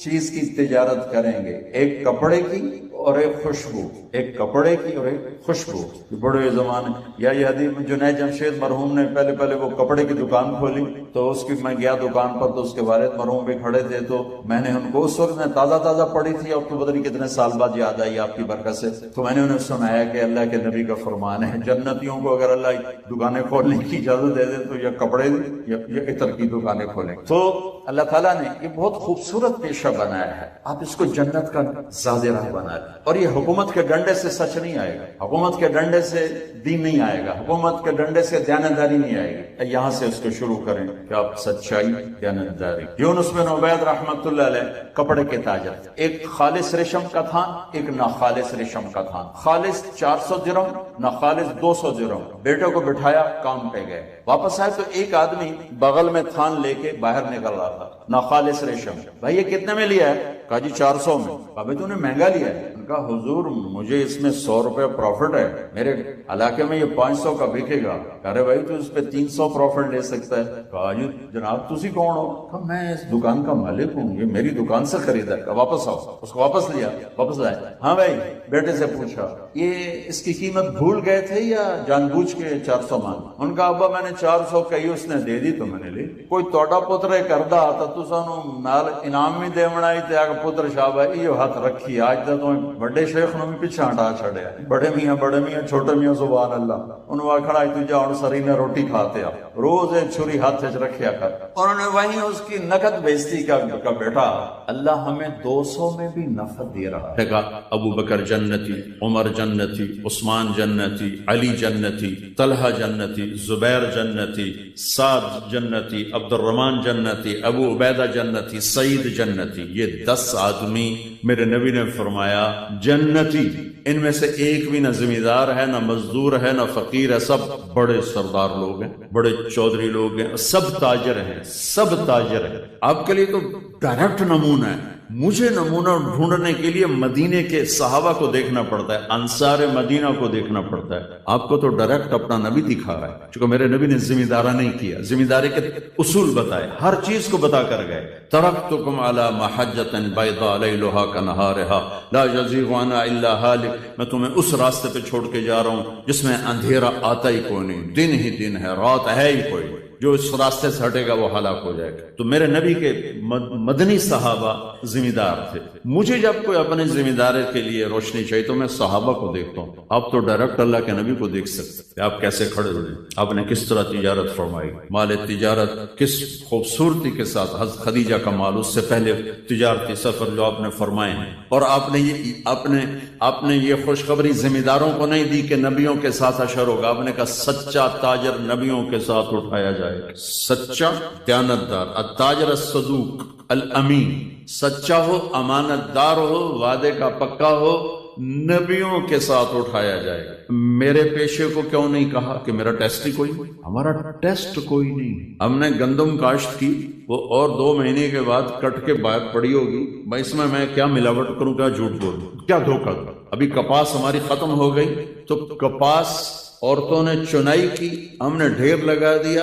چیز کی تجارت کریں گے، ایک کپڑے کی اور ایک خوشبو، ایک کپڑے کی اور ایک خوشبو۔ بڑے زمانے یا یہ حدیث جنید جمشید مرحوم نے پہلے وہ کپڑے کی دکان کھولی تو اس کی میں گیا دکان پر تو اس کے والد مرحوم بھی کھڑے تھے، تو میں نے ان کو اس وقت میں تازہ پڑھی تھی اور تو پتہ نہیں کتنے سال بعد یاد آئی آپ کی برکت سے، تو میں نے انہیں سنایا کہ اللہ کے نبی کا فرمان ہے جنتیوں کو اگر اللہ دکانیں کھولنے کی اجازت دے دے تو یا کپڑے یا عطر کی دکانیں کھولیں۔ تو اللہ تعالیٰ نے یہ بہت خوبصورت پیشہ بنایا ہے، آپ اس کو جنت کا زادرہ بنا لیں۔ اور یہ حکومت کے ڈنڈے سے سچ نہیں آئے گا، حکومت کے ڈنڈے سے دین نہیں آئے گا، حکومت کے ڈنڈے سے دیانتداری نہیں آئے گی۔ یہاں سے اس کو شروع کریں کہ آپ سچائی، دیانتداری۔ یونس بن عبید رحمت اللہ علیہ کپڑے کے تاجر، ایک خالص ریشم کا تھان، ایک ناخالص ریشم کا تھان، خالص 400 درہم، ناخالص 200 درہم۔ بیٹے کو بٹھایا، کام پہ گئے، واپس آئے تو ایک آدمی بغل میں تھان لے کے باہر نکل رہا تھا، ناخالص ریشم۔ بھائی یہ کتنے میں لیا ہے؟ کہا جی 400 میں۔ کہا بھائی تو نے مہنگا لیا ہے۔ کہا حضور مجھے اس میں 100 روپے پروفٹ ہے، میرے علاقے میں یہ 500 کا بکے گا۔ کہہ رہے بھائی تو اس پہ 300 پروفٹ لے سکتا ہے۔ کہا جی جناب تسی کون ہو؟ کہا میں اس دکان کا مالک ہوں، یہ میری دکان سے خریدا ہے۔ کہا واپس آؤ، اس کو واپس لیا، واپس لائے۔ ہاں بھائی، بیٹے سے پوچھا یہ اس کی قیمت بھول گئے تھے یا جان بوجھ کے 400 مان؟ ان کا ابا میں نے 400 کہی، اس نے دے دی تو میں نے لی۔ کوئی توڑا پترے کردہ تا تو سانو نال انعام بھی دے بنائی تے آگے پتر شاہ یہ ہاتھ رکھی آج تک تو بڑے شیخ نے بھی پیچھے ہٹا چھڑیا، بڑے میاں چھوٹے میاں سبحان اللہ، انہوں نے کھڑا تو جا سری نے روٹی کھاتے آ، روز ایک چھری ہاتھ سے رکھیا کر۔ انہوں نے وہیں اس کی نقد بیزتی کا بیٹا اللہ ہمیں 200 میں بھی نفع دے رہا ہے۔ کہا ابو بکر جنتی، عمر جنتی، عثمان جنتی، علی جنتی، طلحہ جنتی، زبیر جنتی، سعد جنتی، عبد الرحمن جنتی، ابو عبیدہ جنتی، سعید جنتی۔ یہ 10 آدمی میرے نبی نے فرمایا جنتی، ان میں سے ایک بھی نہ زمیندار ہے، نہ مزدور ہے، نہ فقیر ہے، سب بڑے سردار لوگ ہیں، بڑے چودھری لوگ ہیں، سب تاجر ہیں، سب تاجر ہیں۔ آپ کے لیے تو ڈائریکٹ نمونہ ہے مجھے نمونہ ڈھونڈنے کے لیے مدینے کے صحابہ کو دیکھنا پڑتا ہے، انصار مدینہ کو دیکھنا پڑتا ہے. آپ کو تو ڈائریکٹ اپنا نبی دکھا رہا ہے، چونکہ میرے نبی نے ذمہ دارہ نہیں کیا، ذمہ داری کے اصول بتائے، ہر چیز کو بتا کر گئے. ترکتکم علی محجۃ بیضاء لیلھا کنہارھا لا یزیغ عنہا الا ہالک، میں تمہیں اس راستے پہ چھوڑ کے جا رہا ہوں جس میں اندھیرا آتا ہی کوئی نہیں، دن ہی دن ہے، رات ہے ہی کوئی نہیں، جو اس راستے سے ہٹے گا وہ ہلاک ہو جائے گا. تو میرے نبی کے مدنی صحابہ ذمہ دار تھے. مجھے جب کوئی اپنے ذمہ داری کے لیے روشنی چاہیے تو میں صحابہ کو دیکھتا ہوں. آپ تو ڈائریکٹ اللہ کے نبی کو دیکھ سکتے، آپ کیسے کھڑے ہوئے، آپ نے کس طرح تجارت فرمائی، مال تجارت کس خوبصورتی کے ساتھ، حضرت خدیجہ کا مال، اس سے پہلے تجارتی سفر جو آپ نے فرمائے ہیں. اور آپ نے یہ خوشخبری ذمہ داروں کو نہیں دی کہ نبیوں کے ساتھ حشر ہوگا. آپ نے کہا سچا تاجر نبیوں کے ساتھ اٹھایا جائے، سچا دیانتدار، التاجر الصدوق الامین، سچا ہو، امانت دار ہو، وعدے کا پکا ہو، نبیوں کے ساتھ اٹھایا جائے گا. میرے پیشے کو کیوں نہیں کہا کہ میرا ٹیسٹ ہی کوئی نہیں؟ ہمارا ٹیسٹ کوئی نہیں. ہم نے گندم کاشت کی، وہ اور 2 مہینے کے بعد کٹ کے باہر پڑی ہوگی، میں اس میں کیا ملاوٹ کروں، کیا جھوٹ بولوں، کیا دھوکہ دوں. ابھی کپاس ہماری ختم ہو گئی تو کپاس عورتوں نے چنائی کی، ہم نے ڈھیر لگا دیا،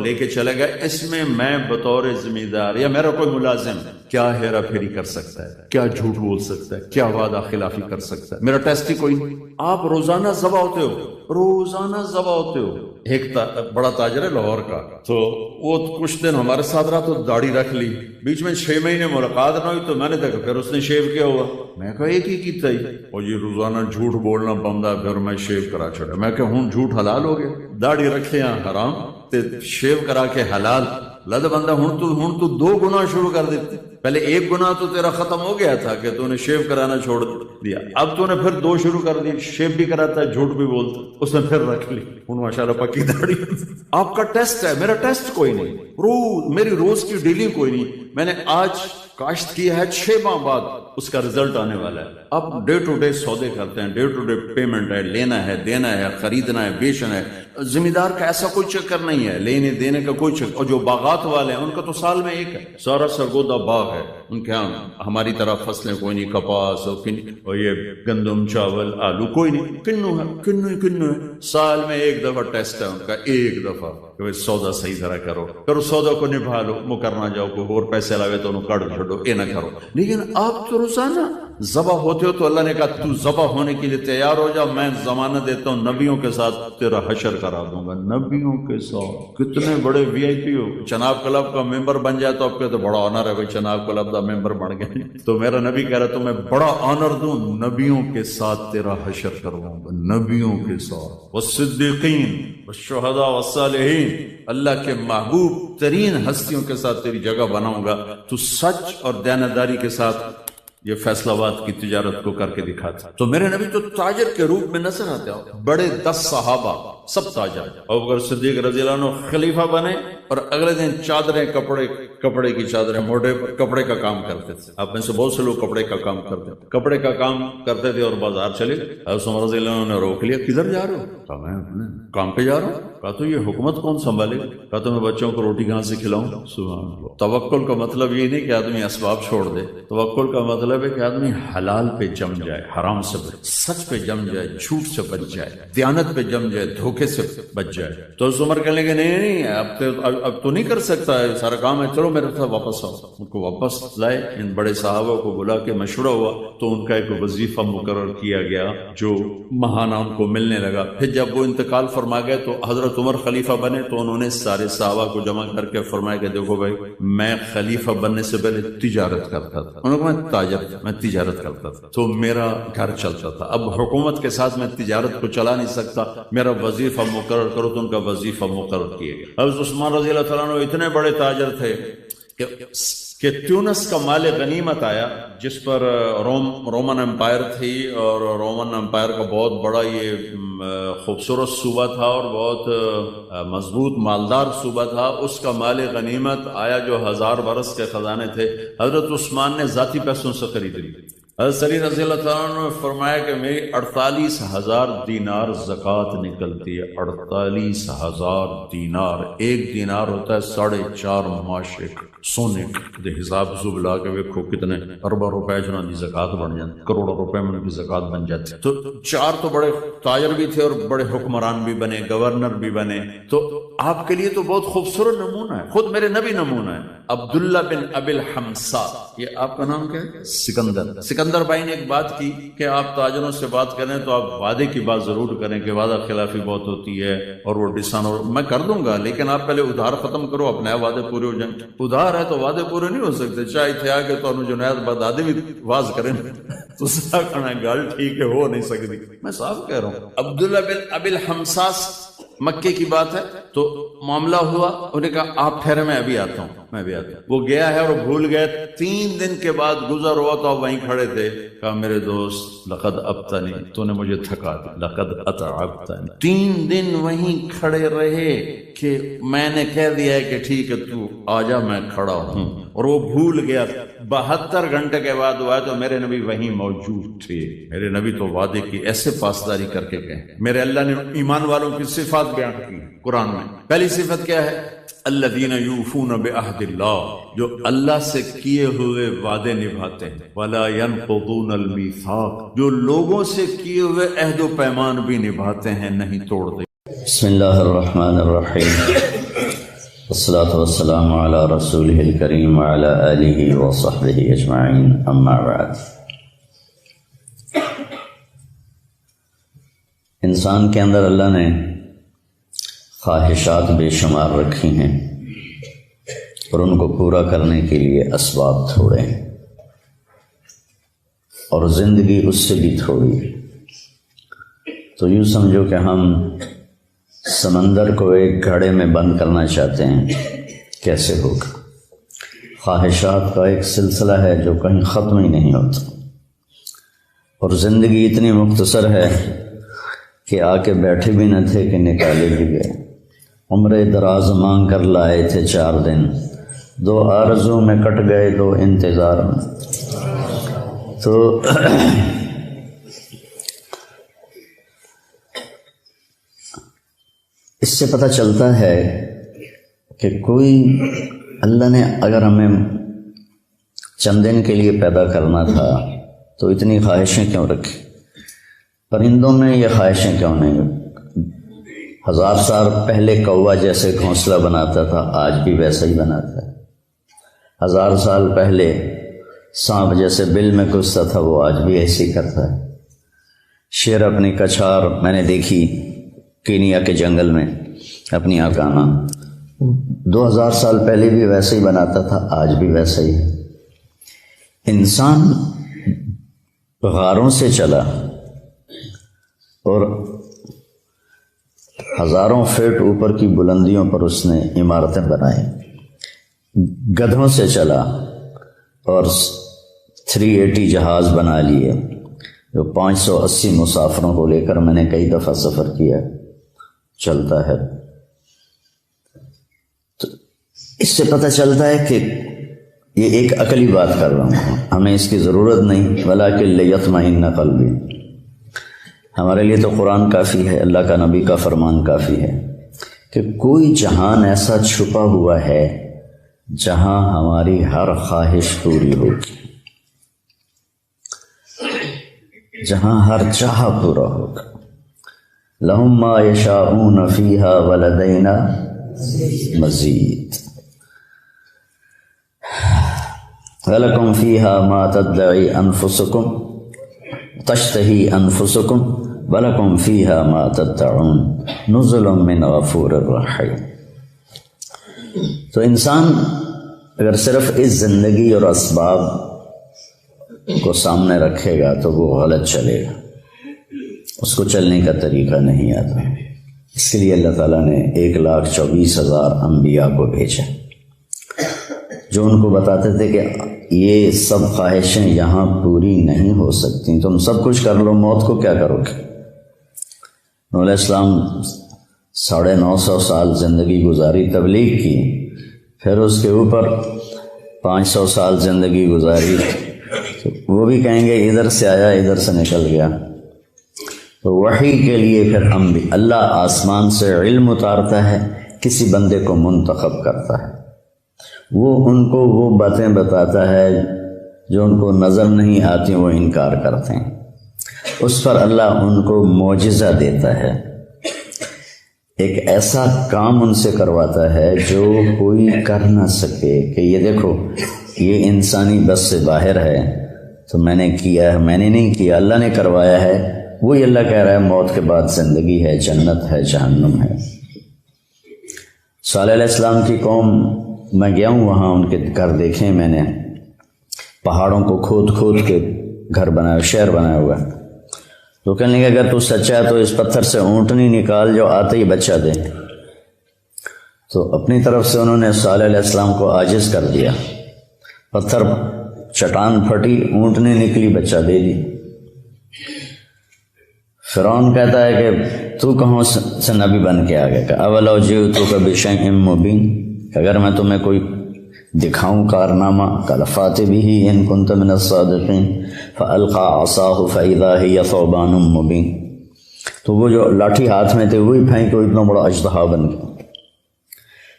لے کے چلے گئے. اس میں میں بطور ذمہ دار یا میرا کوئی ملازم کیا ہیرا پھیری کر سکتا ہے، کیا جھوٹ بول سکتا ہے، کیا وعدہ خلافی کر سکتا ہے؟ میرا ٹیسٹ ہی کوئی نہیں. آپ روزانہ ذبح ہوتے ہو، روزانہ ذبح ہوتے ہو. ایک بڑا تاجر ہے لاہور کا، تو وہ کچھ دن ہمارے ساتھ رہا تو داڑھی رکھ لی، بیچ میں 6 مہینے ملاقات نہ ہوئی تو میں نے دیکھا پھر اس نے شیو کیا ہوا. میں کہا ایک ہی کیتا ہی، اور یہ روزانہ جھوٹ بولنا بندہ، پھر میں شیو کرا چھڑا. میں کہ ہوں جھوٹ حلال ہو گیا، داڑھی رکھے ہیں حرام تے شیو کرا کے حلال. لد بندہ ہوں تو 2 گناہ شروع کر دیتے. پہلے 1 گناہ تو تیرا ختم ہو گیا تھا کہ تو نے شیو کرانا چھوڑ دیا، اب تو نے پھر 2 شروع کر دی، شیو بھی کراتا ہے، جھوٹ بھی بولتا، اس نے پھر رکھ لی. ہوں ماشاءاللہ پکی داڑھی. آپ کا ٹیسٹ ہے، میرا ٹیسٹ کوئی نہیں، میری روز کی ڈیلنگ کوئی نہیں. میں نے آج کاشت کیا ہے، 6 ماہ بعد اس کا رزلٹ آنے والا ہے. اب ڈے ٹو ڈے سودے کرتے ہیں، ڈے ٹو ڈے پیمنٹ ہے، لینا ہے، دینا ہے، خریدنا ہے، بیچنا ہے. ذمہ دار کا ایسا کوئی چکر نہیں ہے، لینے دینے کا کوئی چکر. اور جو باغات والے ہیں ان کا تو سال میں ایک ہے، سارا سرگودا باغ ہے ان کے ہاں. ہماری طرح فصلیں کوئی نہیں، کپاس اور یہ گندم، چاول، آلو کوئی نہیں، کنو ہے، کنو ہے. سال میں 1 دفعہ ٹیسٹ ہے ان کا، 1 دفعہ کہ سودا صحیح طرح کرو، پھر اس سودا کو نبھا لو، مکرنا جاؤ کوئی اور پیسے لاوے تو انہوں کڑ چھوڑو، یہ نہ کرو. لیکن آپ تو روزانہ ذبح ہوتے ہو تو اللہ نے کہا تو ذبح ہونے کے لیے تیار ہو جا، میں ضمانت دیتا ہوں نبیوں کے ساتھ تیرا حشر کرا دوں گا. نبیوں کے ساتھ کتنے بڑے وی آئی پی ہو. چناب کلب کا ممبر بن جائے تو آپ کہتے بڑا آنر ہے بھائی، چناب کلب کا ممبر بن گئے. تو میرا نبی کہہ رہا تو میں بڑا آنر دوں، نبیوں کے ساتھ تیرا حشر کرواؤں گا، نبیوں کے ساتھ، والصدیقین والشہداء والصالحین، اللہ کے محبوب ترین ہستیوں کے ساتھ تیری جگہ بناؤں گا. تو سچ اور دیانتداری کے ساتھ یہ فیصلہ آباد کی تجارت کو کر کے دکھاتا. تو میرے نبی تو تاجر کے روپ میں نظر آتے ہو. بڑے 10 صحابہ سب تاجر. ابوبکر صدیق رضی اللہ عنہ خلیفہ بنے اور اگلے دن چادریں، کپڑے کی چادریں، موٹے کپڑے کا کام کرتے تھے. آپ میں سے بہت سے لوگ کپڑے کا کام کرتے تھے اور بازار چلے. عمر رضی اللہ عنہ نے روک لیا، کدھر جا رہے ہو؟ کہا میں اپنے کام پہ جا رہا ہوں. کہا تو یہ حکومت کون سنبھالے؟ کہا تو میں بچوں کو روٹی کہاں سے کھلاؤں. سبحان اللہ. توکل کا مطلب یہ نہیں کہ آدمی اسباب چھوڑ دے، توکل کا مطلب ہے کہ آدمی حلال پہ جم جائے، حرام سے بچ، سچ پہ جم جائے، جھوٹ سے بچ جائے، دیانت پہ جم جائے، دھوکے سے بچ جائے. تو عمر کہنے لگے نہیں اب تو نہیں کر سکتا ہے سارا کام ہے، چلو میرے ساتھ واپس آؤ. ان کو واپس لائے. ان بڑے صحابہ کو بلا کے مشورہ ہوا تو ان کا ایک وظیفہ مقرر کیا گیا جو ماہانہ ان کو ملنے لگا. پھر جب وہ انتقال فرما گئے تو حضرت عمر خلیفہ بنے تو انہوں نے سارے صحابہ کو جمع کر کے فرمایا کہ دیکھو بھائی، میں خلیفہ بننے سے پہلے تجارت کرتا تھا. انہوں نے کہا میں تاجر، میں تجارت کرتا تھا تو میرا گھر چلتا تھا. اب حکومت کے ساتھ میں تجارت کو چلا نہیں سکتا، میرا وظیفہ مقرر کرو. تو ان کا وظیفہ مقرر کیا گیا. اب عثمان رضی اللہ تعالیٰ عنہ اتنے بڑے تاجر تھے کہ تیونس کا مال غنیمت آیا جس پر رومن امپائر تھی، اور رومن امپائر کا بہت بڑا یہ خوبصورت صوبہ تھا اور بہت مضبوط مالدار صوبہ تھا. اس کا مال غنیمت آیا جو 1000 برس کے خزانے تھے. حضرت عثمان نے ذاتی پیسوں سے خرید لی. حضرت علی رضی اللہ تعالیٰ عنہ نے فرمایا کہ میری 48,000 دینار زکوٰۃ نکلتی ہے. 48,000 دینار. ایک دینار ہوتا ہے 4.5 معاشرے سونے کے حساب سے بلا کے ویکھو کتنے اربوں روپے جنہوں کی زکوٰۃ بن جاتی، کروڑوں روپے میں ان کی زکوٰۃ بن جاتی. تو 4 تو بڑے تاجر بھی تھے اور بڑے حکمران بھی بنے، گورنر بھی بنے. تو آپ کے لیے تو بہت خوبصورت نمونہ ہے، خود میرے نبی نمونہ ہے. عبداللہ بن ابی الحمصا، یہ آپ کا نام کیا ہے؟ سکندر بھائی نے ایک بات کی کہ آپ تاجروں سے بات کریں تو آپ وعدے کی بات ضرور کریں کہ وعدہ خلافی بہت ہوتی ہے اور وہ ڈسان، اور میں کر دوں گا لیکن آپ پہلے ادھار ختم کرو، اپنے وعدے پورے ہو جائیں. ادھار ہے تو وعدے پورے نہیں ہو سکتے. چاہے تھے آگے تو انہوں جنید بغدادی بھی واز کریں تو ساکھنا گال ٹھیک ہے، ہو نہیں سکتی. میں صاف کہہ رہا ہوں. عبداللہ بن ابی الحمصاس مکے کی بات ہے. تو معاملہ ہوا، انہوں نے کہا آپ ٹھہرے میں ابھی آتا ہوں. وہ گیا ہے اور بھول گئے. 3 دن کے بعد گزر ہوا تو آپ وہیں کھڑے تھے. کہا میرے دوست لقد ابتنی، تو نے مجھے تھکا دیا. لقد اتعبتنی. 3 دن وہیں کھڑے رہے کہ میں نے کہہ دیا ہے کہ ٹھیک ہے تو آجا میں کھڑا ہوں، اور وہ بھول گیا. 72 گھنٹے کے بعد ہوا تو میرے نبی وہیں موجود تھے. میرے نبی تو وعدے کی ایسے پاسداری کر کے گئے. میرے اللہ نے ایمان والوں کی صفات بیان کی قرآن میں. پہلی صفت کیا ہے؟ الذین یوفون بعہد اللہ، جو اللہ سے کیے ہوئے وعدے نبھاتے ہیں. ولا ینقضون المیثاق، جو لوگوں سے کیے ہوئے عہد و پیمان بھی نبھاتے ہیں، نہیں توڑتے. بسم اللہ الرحمن الرحیم، والصلاة والسلام علی رسولہ الکریم وعلی آلہ وصحبہ اجمعین، اما بعد. انسان کے اندر اللہ نے خواہشات بے شمار رکھی ہیں اور ان کو پورا کرنے کے لیے اسباب تھوڑے ہیں، اور زندگی اس سے بھی تھوڑی. تو یوں سمجھو کہ ہم سمندر کو ایک گھڑے میں بند کرنا چاہتے ہیں، کیسے ہوگا؟ خواہشات کا ایک سلسلہ ہے جو کہیں ختم ہی نہیں ہوتا، اور زندگی اتنی مختصر ہے کہ آ کے بیٹھے بھی نہ تھے کہ نکالے بھی گئے. عمر دراز مانگ کر لائے تھے 4 دن، 2 آرزو میں کٹ گئے 2 انتظار میں. تو اس سے پتہ چلتا ہے کہ کوئی اللہ نے اگر ہمیں چند دن کے لیے پیدا کرنا تھا تو اتنی خواہشیں کیوں رکھی؟ پرندوں میں یہ خواہشیں کیوں نہیں؟ 1000 سال پہلے کوا جیسے گھونسلہ بناتا تھا، آج بھی ویسا ہی بناتا ہے. 1000 سال پہلے سانپ جیسے بل میں گھستا تھا، وہ آج بھی ایسے ہی کرتا ہے. شیر اپنی کچھار میں نے دیکھی کینیا کے جنگل میں اپنی آکانا، 2000 سال پہلے بھی ویسے ہی بناتا تھا، آج بھی ویسا ہی ہے. انسان غاروں سے چلا اور ہزاروں فٹ اوپر کی بلندیوں پر اس نے عمارتیں بنائی. گدھوں سے چلا اور 380 جہاز بنا لیے جو 580 مسافروں کو لے کر، میں نے کئی دفعہ سفر کیا، چلتا ہے. تو اس سے پتہ چلتا ہے کہ یہ ایک عقلی بات کر رہا ہوں، ہمیں اس کی ضرورت نہیں. وَلَٰكِن لِيَطْمَئِنَّ قَلْبِي، ہمارے لیے تو قرآن کافی ہے، اللہ کا نبی کا فرمان کافی ہے کہ کوئی جہان ایسا چھپا ہوا ہے جہاں ہماری ہر خواہش پوری ہوگی، جہاں ہر چاہا پورا ہوگا. لَهُم مَّا يَشَاءُونَ فِيهَا وَلَدَيْنَا مَزِيدٌ وَلَكُمْ فِيهَا مَا تَدَّعِي أَنفُسُكُمْ تَشْتَهِي أَنفُسُكُمْ وَلَكُمْ فِيهَا مَا تَدَّعُونَ نُزُلٌ مِّن غَفُورٍ رَحِيمٍ. تو انسان اگر صرف اس زندگی اور اسباب کو سامنے رکھے گا تو وہ غلط چلے گا، اس کو چلنے کا طریقہ نہیں آتا. اس کے لیے اللہ تعالیٰ نے 1,24,000 انبیاء کو بھیجا جو ان کو بتاتے تھے کہ یہ سب خواہشیں یہاں پوری نہیں ہو سکتی، تم سب کچھ کر لو، موت کو کیا کرو گے؟ نوح علیہ السلام 950 سال زندگی گزاری، تبلیغ کی، پھر اس کے اوپر 500 سال زندگی گزاری تو وہ بھی کہیں گے ادھر سے آیا ادھر سے نکل گیا. تو وحی کے لیے پھر اللہ آسمان سے علم اتارتا ہے، کسی بندے کو منتخب کرتا ہے، وہ ان کو وہ باتیں بتاتا ہے جو ان کو نظر نہیں آتی، وہ انکار کرتے ہیں. اس پر اللہ ان کو معجزہ دیتا ہے، ایک ایسا کام ان سے کرواتا ہے جو کوئی کر نہ سکے، کہ یہ دیکھو یہ انسانی بس سے باہر ہے، تو میں نے کیا ہے، میں نے نہیں کیا، اللہ نے کروایا ہے. وہی اللہ کہہ رہا ہے موت کے بعد زندگی ہے، جنت ہے، جہنم ہے. صالح علیہ السلام کی قوم، میں گیا ہوں وہاں، ان کے گھر دیکھے میں نے، پہاڑوں کو کھود کھود کے گھر بنایا، شہر بنایا ہوا. تو کہنے لگے اگر تو سچا ہے تو اس پتھر سے اونٹنی نکال جو آتے ہی بچہ دے. تو اپنی طرف سے انہوں نے صالح علیہ السلام کو عاجز کر دیا، پتھر چٹان پھٹی، اونٹنی نکلی، بچہ دے دی. فرعون کہتا ہے کہ تو کہاں سے نبی بن کے آ گیا، کہ اولو جئتک بشیء مبین، اگر میں تمہیں کوئی دکھاؤں کارنامہ، قال فات بہ ان کنت من الصادقین فالقى عصاه فاذا هي ثعبان مبین. تو وہ جو لاٹھی ہاتھ میں تھے وہی پھینک، اتنا بڑا اژدہا بن گیا.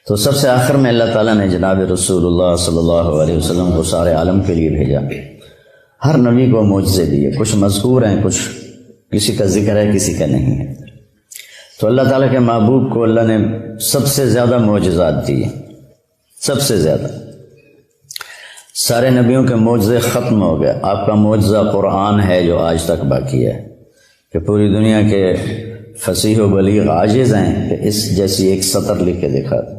تو سب سے آخر میں اللہ تعالیٰ نے جناب رسول اللہ صلی اللہ علیہ وسلم کو سارے عالم کے لیے بھیجا. ہر نبی کو معجزے دیے، کچھ مذکور ہیں، کچھ کسی کا ذکر ہے، کسی کا نہیں ہے. تو اللہ تعالیٰ کے محبوب کو اللہ نے سب سے زیادہ معجزات دیے، سب سے زیادہ. سارے نبیوں کے معجزے ختم ہو گئے. آپ کا معجزہ قرآن ہے جو آج تک باقی ہے، کہ پوری دنیا کے فصیح و بلیغ عاجز ہیں کہ اس جیسی ایک سطر لکھ کے دکھا دیں.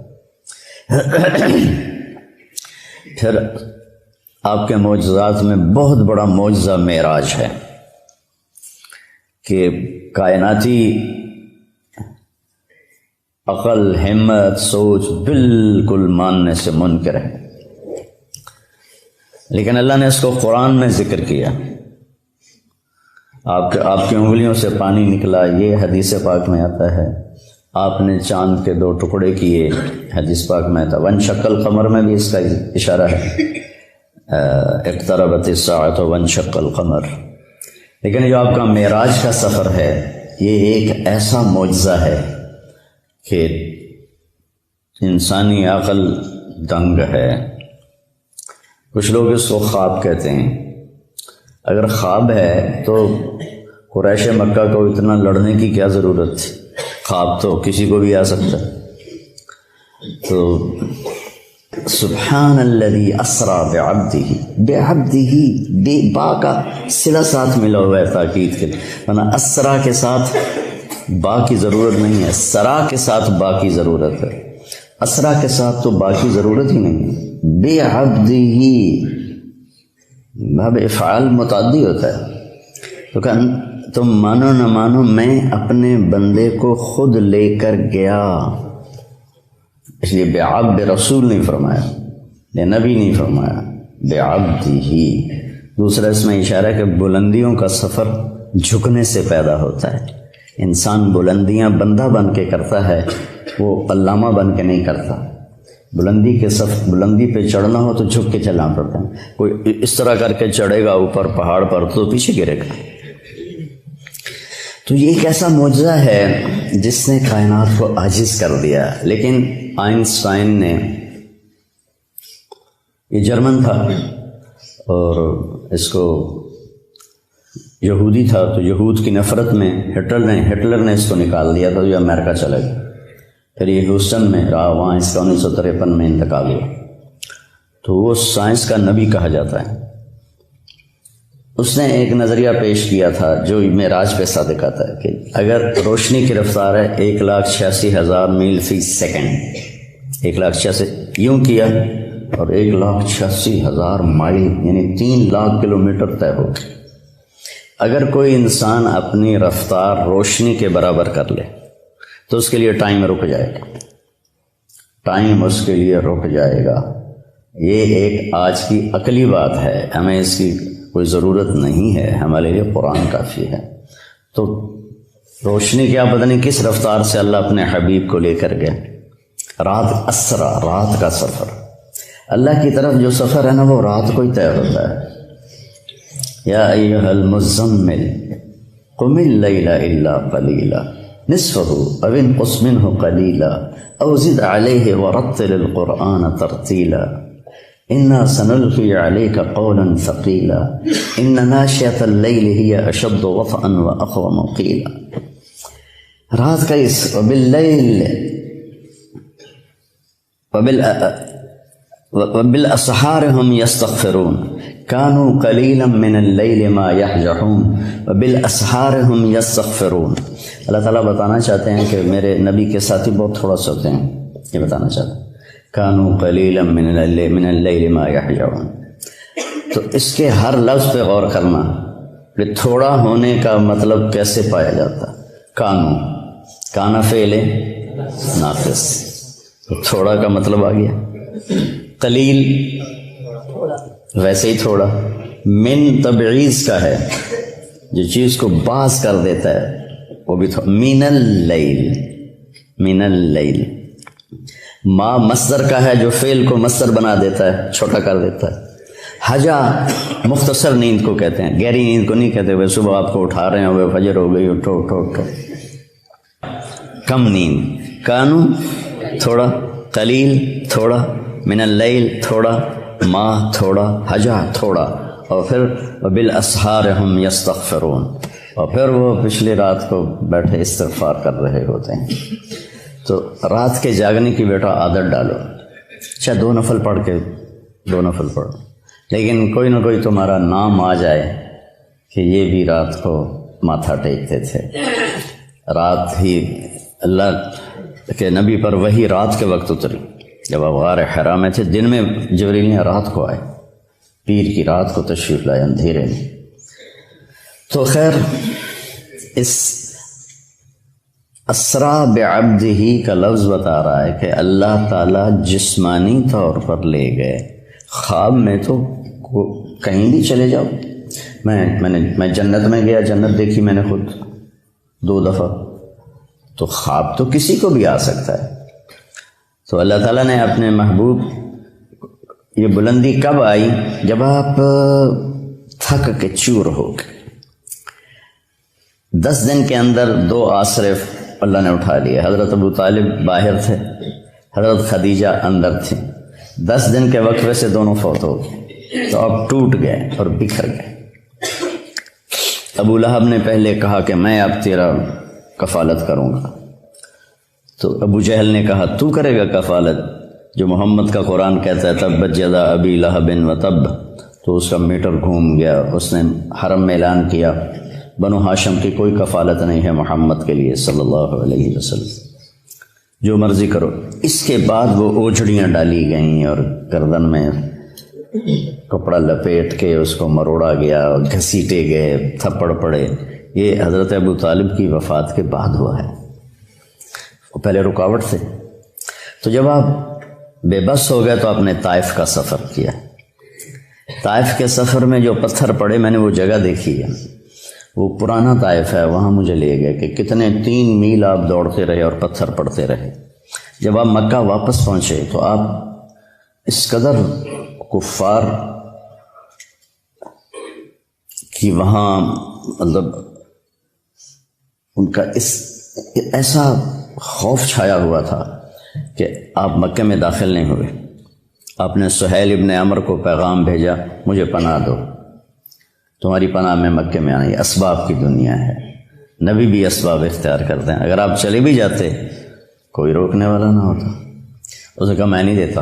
پھر آپ کے معجزات میں بہت بڑا معجزہ معراج ہے، کہ کائناتی عقل، ہمت، سوچ بالکل ماننے سے منکر ہے، لیکن اللہ نے اس کو قرآن میں ذکر کیا. آپ کی انگلیوں سے پانی نکلا، یہ حدیث پاک میں آتا ہے. آپ نے چاند کے 2 ٹکڑے کیے، حدیث پاک میں آتا. وانشق القمر میں بھی اس کا اشارہ ہے، اقتربت الساعۃ وانشق القمر. لیکن جو آپ کا معراج کا سفر ہے، یہ ایک ایسا معجزہ ہے کہ انسانی عقل دنگ ہے. کچھ لوگ اس کو خواب کہتے ہیں. اگر خواب ہے تو قریش مکہ کو اتنا لڑنے کی کیا ضرورت تھی؟ خواب تو کسی کو بھی آ سکتا ہے. تو سبحان الذی اسرا بعبدہ، بے با کا صلہ ساتھ ملا ہوا ہے تاکید کے، ورنہ اسرا کے ساتھ با کی ضرورت نہیں ہے، سرا کے ساتھ با کی ضرورت ہے. اسرا کے ساتھ تو با کی ضرورت ہی نہیں ہے. بعبدہ باب افعال متعدی ہوتا ہے. تو کہ تم مانو نہ مانو، میں اپنے بندے کو خود لے کر گیا. اس لیے بعبد رسول نہیں فرمایا، یہ نبی نہیں فرمایا، بعبدہ. دوسرا اس میں اشارہ ہے کہ بلندیوں کا سفر جھکنے سے پیدا ہوتا ہے. انسان بلندیاں بندہ بن کے کرتا ہے، وہ علامہ بن کے نہیں کرتا. بلندی پہ چڑھنا ہو تو جھک کے چلنا پڑتا ہے. کوئی اس طرح کر کے چڑھے گا اوپر پہاڑ پر تو پیچھے گرے گا. تو یہ ایک ایسا معجزہ ہے جس نے کائنات کو عاجز کر دیا. لیکن آئنسٹائن نے، یہ جرمن تھا اور اس کو یہودی تھا، تو یہود کی نفرت میں ہٹلر نے اس کو نکال دیا تھا، جو امریکہ چلا گیا. پھر یہ ہیوسٹن میں رہا، وہاں اس کا 1953 میں انتقال ہوا. تو وہ سائنس کا نبی کہا جاتا ہے. اس نے ایک نظریہ پیش کیا تھا جو معراج پہ صادق آتا ہے، کہ اگر روشنی کی رفتار ہے 1,86,000 میل فی سیکنڈ، 1,86,000 یوں کیا، اور 1,86,000 مائل یعنی 3 لاکھ کلومیٹر طے ہو. اگر کوئی انسان اپنی رفتار روشنی کے برابر کر لے تو اس کے لیے ٹائم رک جائے گا، ٹائم اس کے لیے رک جائے گا. یہ ایک آج کی عقلی بات ہے، ہمیں اس کی کوئی ضرورت نہیں ہے، ہمارے لیے قرآن کافی ہے. تو روشنی کیا پتہ نہیں کس رفتار سے اللہ اپنے حبیب کو لے کر گئے. رات اسرا، رات کا سفر. اللہ کی طرف جو سفر ہے نا وہ رات کو ہی طے ہوتا ہے. یا ایھا المزمل قم اللیل الا قلیلا نصفہ او انقص منہ قلیلا او زد علیہ ورتل القرآن ترتیلا انا سنلقی علیک قولا ثقیلا ان ناشئۃ اللیل ہی اشد وطئا واقوم قیلا. رات کا اس وباللیل وبالاسحار هم یستغفرون کانوا قلیلا من اللیل ما یہجعون وبالاسحار هم یستغفرون. اللہ تعالیٰ بتانا چاہتے ہیں کہ میرے نبی کے ساتھی بہت تھوڑا سوتے ہیں، یہ بتانا چاہتے ہیں کانوا قلیلا من اللیل ما یہجعون. تو اس کے ہر لفظ پہ غور کرنا کہ تھوڑا ہونے کا مطلب کیسے پایا جاتا. کانا فعل ناقص، تو تھوڑا کا مطلب آ گیا. قلیل ویسے ہی تھوڑا. من تبعیض کا ہے، جو چیز کو باز کر دیتا ہے وہ بھی تھوڑا. من اللیل. ما مصدر کا ہے جو فعل کو مصدر بنا دیتا ہے، چھوٹا کر دیتا ہے. حجا مختصر نیند کو کہتے ہیں، گہری نیند کو نہیں کہتے. وہ صبح آپ کو اٹھا رہے ہیں، وہ فجر ہو گئی، اٹھو اٹھو اٹھو. کم نیند. کانو تھوڑا، قلیل تھوڑا، من اللیل تھوڑا، ما تھوڑا، حجا تھوڑا، اور پھر وبالاسحار ہم یستغفرون، اور پھر وہ پچھلی رات کو بیٹھے استغفار کر رہے ہوتے ہیں. تو رات کے جاگنے کی بیٹا عادت ڈالو. اچھا 2 نفل پڑھ کے 2 نفل پڑھو، لیکن کوئی نہ کوئی تمہارا نام آ جائے کہ یہ بھی رات کو ماتھا ٹیکتے تھے. رات ہی اللہ کے نبی پر وہی رات کے وقت اتری جب آپ غار حرا میں تھے. دن میں جبریل نے رات کو آئے، پیر کی رات کو تشریف لائے اندھیرے میں. تو خیر اس اسرا بعبدہ کا لفظ بتا رہا ہے کہ اللہ تعالیٰ جسمانی طور پر لے گئے. خواب میں تو کہیں بھی چلے جاؤ. میں جنت میں گیا، جنت دیکھی میں نے خود 2 دفعہ. تو خواب تو کسی کو بھی آ سکتا ہے. تو اللہ تعالیٰ نے اپنے محبوب، یہ بلندی کب آئی؟ جب آپ تھک کے چور ہو گئے. 10 دن کے اندر 2 آسرے اللہ نے اٹھا لیے. حضرت ابو طالب باہر تھے، حضرت خدیجہ اندر تھیں. 10 دن کے وقفے سے دونوں فوت ہو گئے. تو آپ ٹوٹ گئے اور بکھر گئے. ابو لہب نے پہلے کہا کہ میں اب تیرا کفالت کروں گا. تو ابو جہل نے کہا تو کرے گا کفالت؟ جو محمد کا قرآن کہتا ہے تبت یدا ابی لہب وتب. تو اس کا میٹر گھوم گیا. اس نے حرم میں اعلان کیا بنو ہاشم کی کوئی کفالت نہیں ہے محمد کے لیے صلی اللہ علیہ وسلم، جو مرضی کرو. اس کے بعد وہ اوجھڑیاں ڈالی گئیں اور گردن میں کپڑا لپیٹ کے اس کو مروڑا گیا، گھسیٹے گئے، تھپڑ پڑے. یہ حضرت ابو طالب کی وفات کے بعد ہوا ہے. وہ پہلے رکاوٹ تھے. تو جب آپ بے بس ہو گئے تو آپ نے طائف کا سفر کیا. طائف کے سفر میں جو پتھر پڑے میں نے وہ جگہ دیکھی ہے، وہ پرانا طائف ہے. وہاں مجھے لے گئے کہ کتنے 3 میل آپ دوڑتے رہے اور پتھر پڑتے رہے. جب آپ مکہ واپس پہنچے تو آپ اس قدر کفار کی وہاں مطلب ان کا ایسا خوف چھایا ہوا تھا کہ آپ مکہ میں داخل نہیں ہوئے. آپ نے سہیل ابن عمر کو پیغام بھیجا مجھے پناہ دو، تمہاری پناہ میں مکہ میں آنا. یہ اسباب کی دنیا ہے، نبی بھی اسباب اختیار کرتے ہیں. اگر آپ چلے بھی جاتے کوئی روکنے والا نہ ہوتا. اس نے کہا میں نہیں دیتا.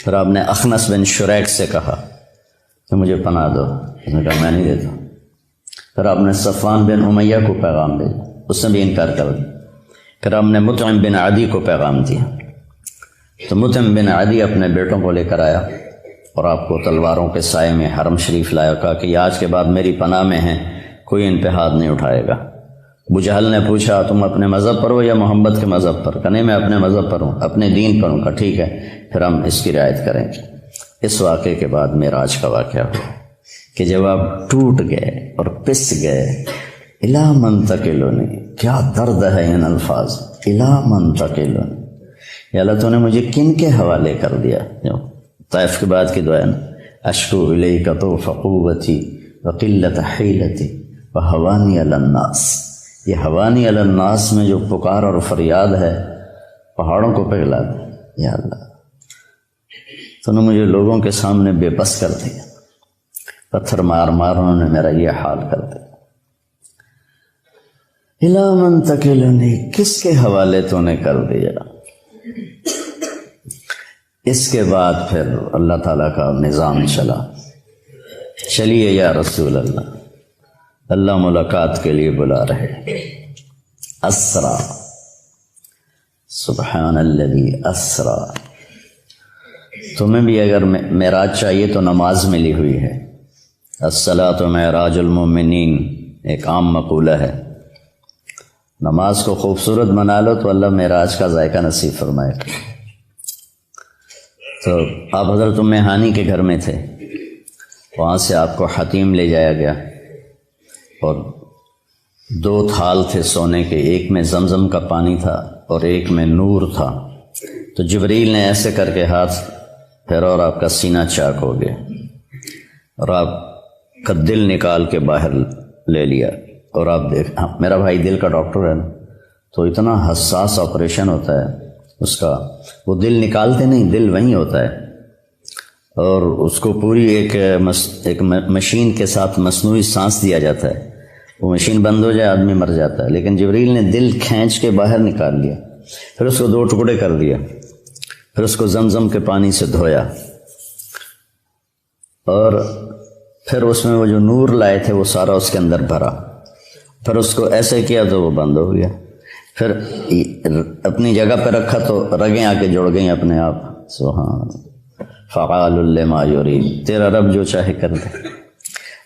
پھر آپ نے اخنس بن شریک سے کہا کہ مجھے پناہ دو. اس نے کہا میں نہیں دیتا. پھر آپ نے صفوان بن امیہ کو پیغام بھیجا، اس نے بھی انکار کر دیا. پھر آپ نے مطعم بن عدی کو پیغام دیا. تو مطعم بن عدی اپنے بیٹوں کو لے کر آیا اور آپ کو تلواروں کے سائے میں حرم شریف لایا. کہا کہ یہ آج کے بعد میری پناہ میں ہیں، کوئی ان پہ ہاتھ نہیں اٹھائے گا. ابو جہل نے پوچھا تم اپنے مذہب پر ہو یا محمد کے مذہب پر؟ کہ نہیں میں اپنے مذہب پر ہوں، اپنے دین پر ہوں. کہا ٹھیک ہے پھر ہم اس کی رعایت کریں گے. اس واقعے کے بعد معراج کا واقعہ ہوا کہ جب آپ ٹوٹ گئے اور پس گئے. الا منتقلونی، کیا درد ہے ان الفاظ. الا منتقلونی، یا اللہ تو نے مجھے کن کے حوالے کر دیا. طائف کے بعد کی دعا اشکو الیک طوف قوتی وقلت حیلتی وہوانی علی الناس. یہ ہوانی علی الناس میں جو پکار اور فریاد ہے پہاڑوں کو پگھلا دے. یا اللہ تو نے مجھے لوگوں کے سامنے بے بس کر دیا، پتھر مار مار انہوں نے میرا یہ حال کر دیا. الا من تکلنی، کس کے حوالے تو نے کر دیا. اس کے بعد پھر اللہ تعالیٰ کا نظام چلا. چلیے یا رسول اللہ، اللہ ملاقات کے لیے بلا رہے. اسرا، سبحان الذی اسرا. تمہیں بھی اگر معراج چاہیے تو نماز ملی ہوئی ہے. الصلاۃ معراج المؤمنین ایک عام مقولہ ہے. نماز کو خوبصورت بنا لو تو اللہ معراج کا ذائقہ نصیب فرمائے. تو آپ حضرت ام ہانی کے گھر میں تھے، وہاں سے آپ کو حتیم لے جایا گیا اور 2 تھال تھے سونے کے، ایک میں زمزم کا پانی تھا اور ایک میں نور تھا. تو جبریل نے ایسے کر کے ہاتھ پھیرا اور آپ کا سینہ چاک ہو گیا اور آپ کا دل نکال کے باہر لے لیا. اور آپ دیکھ، میرا بھائی دل کا ڈاکٹر ہے نا، تو اتنا حساس آپریشن ہوتا ہے اس کا. وہ دل نکالتے نہیں، دل وہیں ہوتا ہے اور اس کو پوری ایک مشین کے ساتھ مصنوعی سانس دیا جاتا ہے. وہ مشین بند ہو جائے آدمی مر جاتا ہے، لیکن جبریل نے دل کھینچ کے باہر نکال لیا، پھر اس کو 2 ٹکڑے کر دیا، پھر اس کو زمزم کے پانی سے دھویا اور پھر اس میں وہ جو نور لائے تھے وہ سارا اس کے اندر بھرا. پھر اس کو ایسے کیا تو وہ بند ہو گیا. پھر اپنی جگہ پہ رکھا تو رگیں آ کے جڑ گئیں اپنے آپ. سبحان فعال لما یرید، تیرا رب جو چاہے کر دے.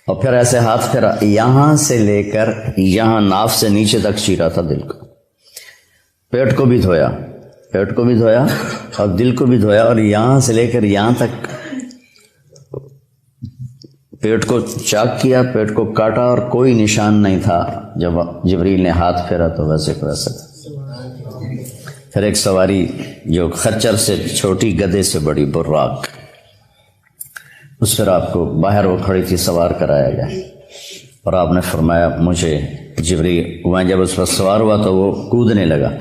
اور پھر ایسے ہاتھ پھیرا، یہاں سے لے کر یہاں ناف سے نیچے تک چیرا تھا دل کو. پیٹ کو بھی دھویا، پیٹ کو بھی دھویا اور دل کو بھی دھویا، اور یہاں سے لے کر یہاں تک پیٹ کو چاک کیا، پیٹ کو کاٹا اور کوئی نشان نہیں تھا. جب جبریل نے ہاتھ پھیرا تو ویسے کو ویسے تھا. پھر ایک سواری جو خچر سے چھوٹی گدھے سے بڑی براق، اس پر آپ کو باہر وہ کھڑی تھی سوار کرایا گیا اور آپ نے فرمایا مجھے جبریل، وہاں جب اس پر سوار ہوا تو وہ کودنے لگا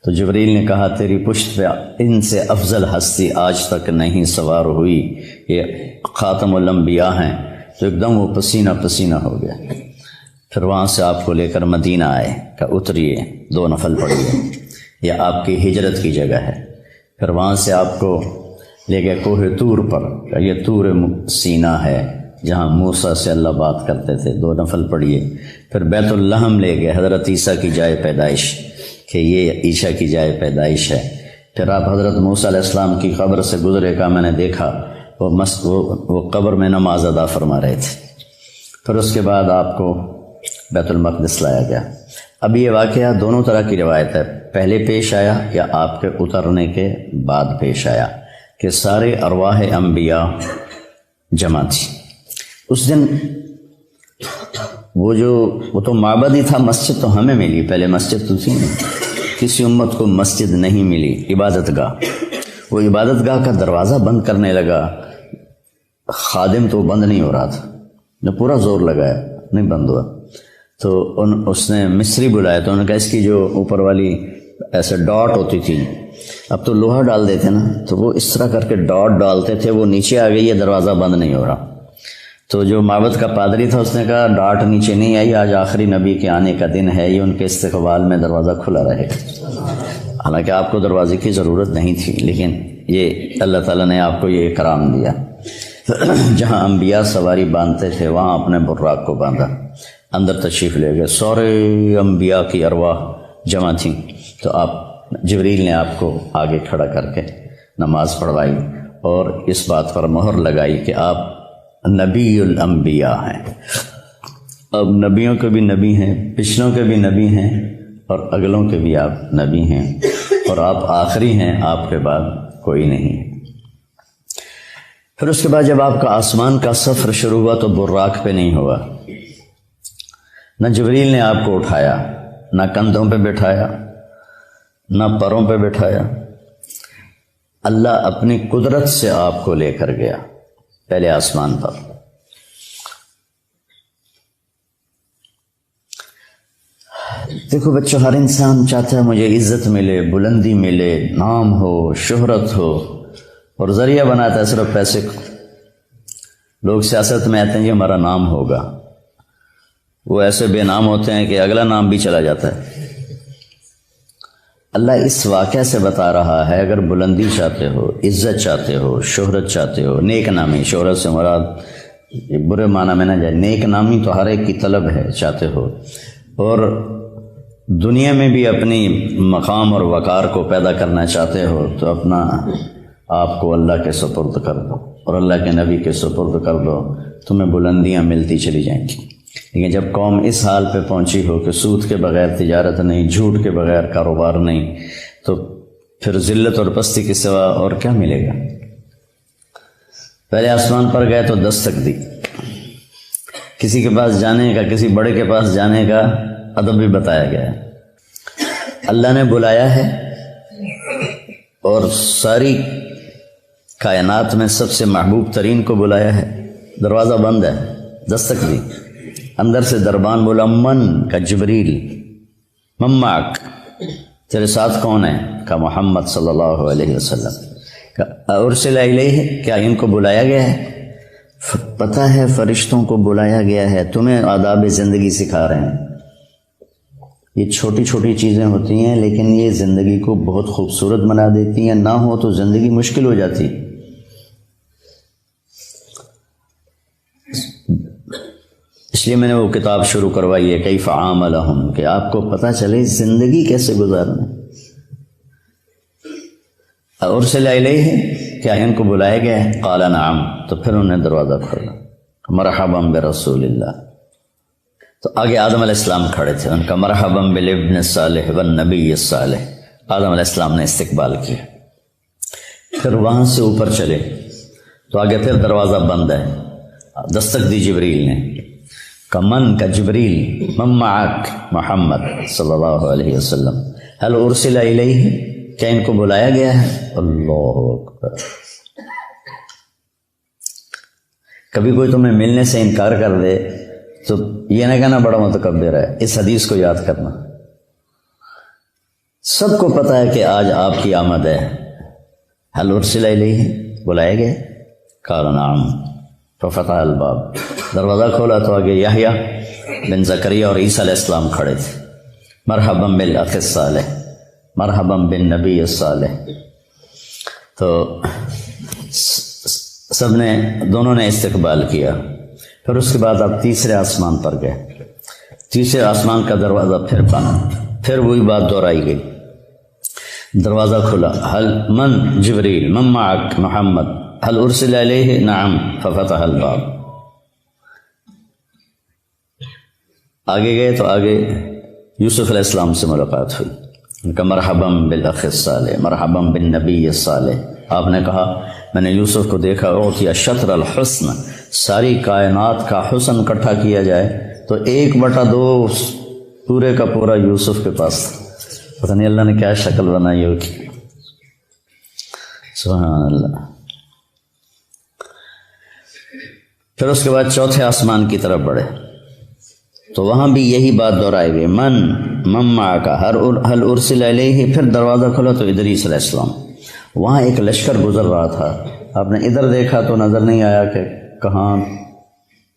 تو جبریل نے کہا تیری پشت پہ ان سے افضل ہستی آج تک نہیں سوار ہوئی، یہ خاتم الانبیاء ہیں. تو ایک دم وہ پسینہ پسینہ ہو گیا. پھر وہاں سے آپ کو لے کر مدینہ آئے کہ اتریے 2 نفل پڑھیے، یہ آپ کی ہجرت کی جگہ ہے. پھر وہاں سے آپ کو لے گئے کوہ طور پر، کہ یہ طور سینا ہے جہاں موسیٰ سے اللہ بات کرتے تھے، 2 نفل پڑھیے. پھر بیت اللحم لے گئے، حضرت عیسیٰ کی جائے پیدائش، کہ یہ عیسیٰ کی جائے پیدائش ہے. پھر آپ حضرت موسیٰ علیہ السلام کی قبر سے گزرے کا میں نے دیکھا وہ قبر میں نماز ادا فرما رہے تھے. پھر اس کے بعد آپ کو بیت المقدس لایا گیا. اب یہ واقعہ دونوں طرح کی روایت ہے، پہلے پیش آیا یا آپ کے اترنے کے بعد پیش آیا، کہ سارے ارواح انبیاء جمع تھی اس دن. وہ تو معبد ہی تھا، مسجد تو ہمیں ملی، پہلے مسجد تو تھی نہیں. کسی امت کو مسجد نہیں ملی، عبادت گاہ. وہ عبادت گاہ کا دروازہ بند کرنے لگا، خادم تو بند نہیں ہو رہا تھا، نے پورا زور لگایا نہیں بند ہوا. تو اس نے مصری بلایا تو انہوں نے کہا اس کی جو اوپر والی ایسے ڈاٹ ہوتی تھی، اب تو لوہا ڈال دیتے نا، تو وہ اس طرح کر کے ڈاٹ ڈالتے تھے، وہ نیچے آ گئی، یہ دروازہ بند نہیں ہو رہا. تو جو معبد کا پادری تھا اس نے کہا ڈاٹ نیچے نہیں آئی، آج آخری نبی کے آنے کا دن ہے، یہ ان کے استقبال میں دروازہ کھلا رہے. حالانکہ آپ کو دروازے کی ضرورت نہیں تھی، لیکن یہ اللہ تعالیٰ نے آپ کو یہ اکرام دیا. جہاں انبیاء سواری باندھتے تھے وہاں اپنے براق کو باندھا، اندر تشریف لے گئے. سارے انبیاء کی ارواح جمع تھیں. تو آپ جبریل نے آپ کو آگے کھڑا کر کے نماز پڑھوائی اور اس بات پر مہر لگائی کہ آپ نبی الانبیاء ہیں. اب نبیوں کے بھی نبی ہیں، پچھلوں کے بھی نبی ہیں اور اگلوں کے بھی آپ نبی ہیں، اور آپ آخری ہیں، آپ کے بعد کوئی نہیں ہے. پھر اس کے بعد جب آپ کا آسمان کا سفر شروع ہوا تو براق پہ نہیں ہوا، نہ جبریل نے آپ کو اٹھایا، نہ کندھوں پہ بٹھایا، نہ پروں پہ بٹھایا. اللہ اپنی قدرت سے آپ کو لے کر گیا پہلے آسمان پر. دیکھو بچوں، ہر انسان چاہتا ہے مجھے عزت ملے، بلندی ملے، نام ہو، شہرت ہو، اور ذریعہ بناتا ہے صرف پیسے کو۔ لوگ سیاست میں آتے ہیں یہ ہمارا نام ہوگا، وہ ایسے بے نام ہوتے ہیں کہ اگلا نام بھی چلا جاتا ہے۔ اللہ اس واقعہ سے بتا رہا ہے اگر بلندی چاہتے ہو، عزت چاہتے ہو، شہرت چاہتے ہو، نیک نامی، شہرت سے مراد برے معنی میں نہ جائے، نیک نامی تو ہر ایک کی طلب ہے، چاہتے ہو، اور دنیا میں بھی اپنی مقام اور وقار کو پیدا کرنا چاہتے ہو، تو اپنا آپ کو اللہ کے سپرد کر دو اور اللہ کے نبی کے سپرد کر دو، تمہیں بلندیاں ملتی چلی جائیں گی۔ لیکن جب قوم اس حال پہ پہنچی ہو کہ سود کے بغیر تجارت نہیں، جھوٹ کے بغیر کاروبار نہیں، تو پھر ذلت اور پستی کے سوا اور کیا ملے گا؟ پہلے آسمان پر گئے تو دستک دی، کسی کے پاس جانے کا، کسی بڑے کے پاس جانے کا ادب بھی بتایا گیا ہے۔ اللہ نے بلایا ہے اور ساری کائنات میں سب سے محبوب ترین کو بلایا ہے، دروازہ بند ہے، دستک دی، اندر سے دربان بولا، من کا جبریل، من معک، تیرے ساتھ کون ہے؟ کا محمد صلی اللہ علیہ وسلم۔ ارسل الیہ، کیا ان کو بلایا گیا ہے؟ پتہ ہے فرشتوں کو بلایا گیا ہے، تمہیں آداب زندگی سکھا رہے ہیں۔ یہ چھوٹی چھوٹی چیزیں ہوتی ہیں لیکن یہ زندگی کو بہت خوبصورت بنا دیتی ہیں، نہ ہو تو زندگی مشکل ہو جاتی۔ اس لیے میں نے وہ کتاب شروع کروائی ہے، کیف عاملہم، کہ آپ کو پتہ چلے زندگی کیسے گزارنا۔ ارسل الیہ، کیا ان کو بلایا گیا ہے؟ قال نعم، تو پھر انہوں نے دروازہ کھولا، مرحبا برسول اللہ۔ تو آگے آدم علیہ السلام کھڑے تھے، ان کا مرحبا بالابن الصالح والنبی الصالح، آدم علیہ السلام نے استقبال کیا۔ پھر وہاں سے اوپر چلے تو آگے پھر دروازہ بند ہے، دستک دی جبریل نے، کا من کا جبریل، من معک محمد صلی اللہ علیہ وسلم، هل ارسل الیہ، کیا ان کو بلایا گیا ہے؟ اللہ اکبر۔ کبھی کوئی تمہیں ملنے سے انکار کر دے تو یہ نہ کہنا بڑا متکبر ہے، اس حدیث کو یاد کرنا۔ سب کو پتہ ہے کہ آج آپ کی آمد ہے، هل ارسل الیہ، بلایا گیا؟ قال نعم، ففتح الباب، دروازہ کھولا تو آگے یحییٰ بن زکریا اور عیسیٰ علیہ السلام کھڑے تھے، مرحبا بالاخ الصالح، مرحبا بالنبی الصالح۔ تو سب نے، دونوں نے استقبال کیا۔ پھر اس کے بعد آپ تیسرے آسمان پر گئے، تیسرے آسمان کا دروازہ پھر بند، پھر وہی بات دہرائی گئی، دروازہ کھلا، هل من جبریل، من معک محمد، هل ارسل الیہ؟ نعم، ففتح الباب۔ آگے گئے تو آگے یوسف علیہ السلام سے ملاقات ہوئی، ان کا مرحبا بالاخ الصالح، مرحبا بالنبی الصالح۔ آپ نے کہا میں نے یوسف کو دیکھا، اعطی شطر الحسن، ساری کائنات کا حسن اکٹھا کیا جائے تو 1/2 پورے کا پورا یوسف کے پاس تھا۔ پتہ نہیں اللہ نے کیا شکل بنائی ہوگی، سبحان اللہ۔ پھر اس کے بعد چوتھے آسمان کی طرف بڑھے تو وہاں بھی یہی بات دہرائی گئی، من معک، هل ارسل الیہ۔ پھر دروازہ کھلا تو ادریس علیہ السلام، وہاں ایک لشکر گزر رہا تھا، آپ نے ادھر دیکھا تو نظر نہیں آیا کہ کہاں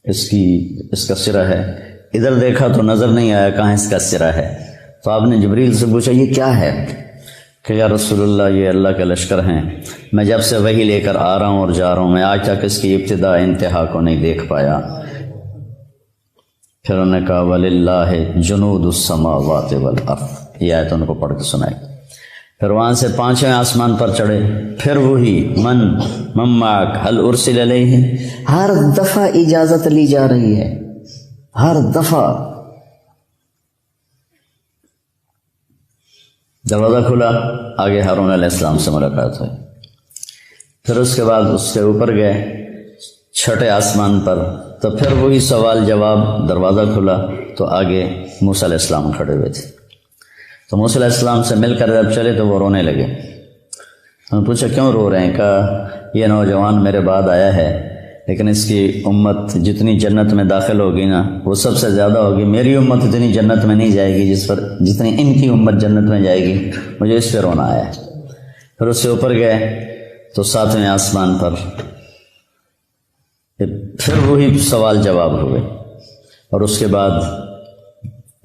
اس کا سرا ہے، ادھر دیکھا تو نظر نہیں آیا کہاں اس کا سرا ہے۔ تو آپ نے جبریل سے پوچھا یہ کیا ہے؟ کہ یا رسول اللہ یہ اللہ کے لشکر ہیں، میں جب سے وحی لے کر آ رہا ہوں اور جا رہا ہوں، میں آج تک اس کی ابتدا انتہا کو نہیں دیکھ پایا۔ پھر انہوں نے کہا وَلِلَّهِ جُنُودُ السَّمَاوَاتِ وَالْأَرْضِ، یہ آیت ان کو پڑھ کے سنائی۔ پھر وہاں سے 5ویں آسمان پر چڑھے، پھر وہی من معک، هل ارسل الیہ۔ ہر دفعہ اجازت لی جا رہی ہے، ہر دفعہ۔ دروازہ کھلا، آگے ہارون علیہ السلام سے ملاقات ہوئی۔ پھر اس کے بعد اس سے اوپر گئے 6ٹھے آسمان پر، تو پھر وہی سوال جواب، دروازہ کھلا تو آگے موسیٰ علیہ السلام کھڑے ہوئے تھے۔ تو موسیٰ علیہ السلام سے مل کر جب چلے تو وہ رونے لگے۔ انہوں نے پوچھا کیوں رو رہے ہیں؟ کہا یہ نوجوان میرے بعد آیا ہے، لیکن اس کی امت جتنی جنت میں داخل ہوگی نا وہ سب سے زیادہ ہوگی. میری امت اتنی جنت میں نہیں جائے گی جتنی ان کی امت جنت میں جائے گی. مجھے اس پہ رونا آیا. پھر اس سے اوپر گئے تو 7ویں آسمان پر پھر وہی سوال جواب ہوئے، اور اس کے بعد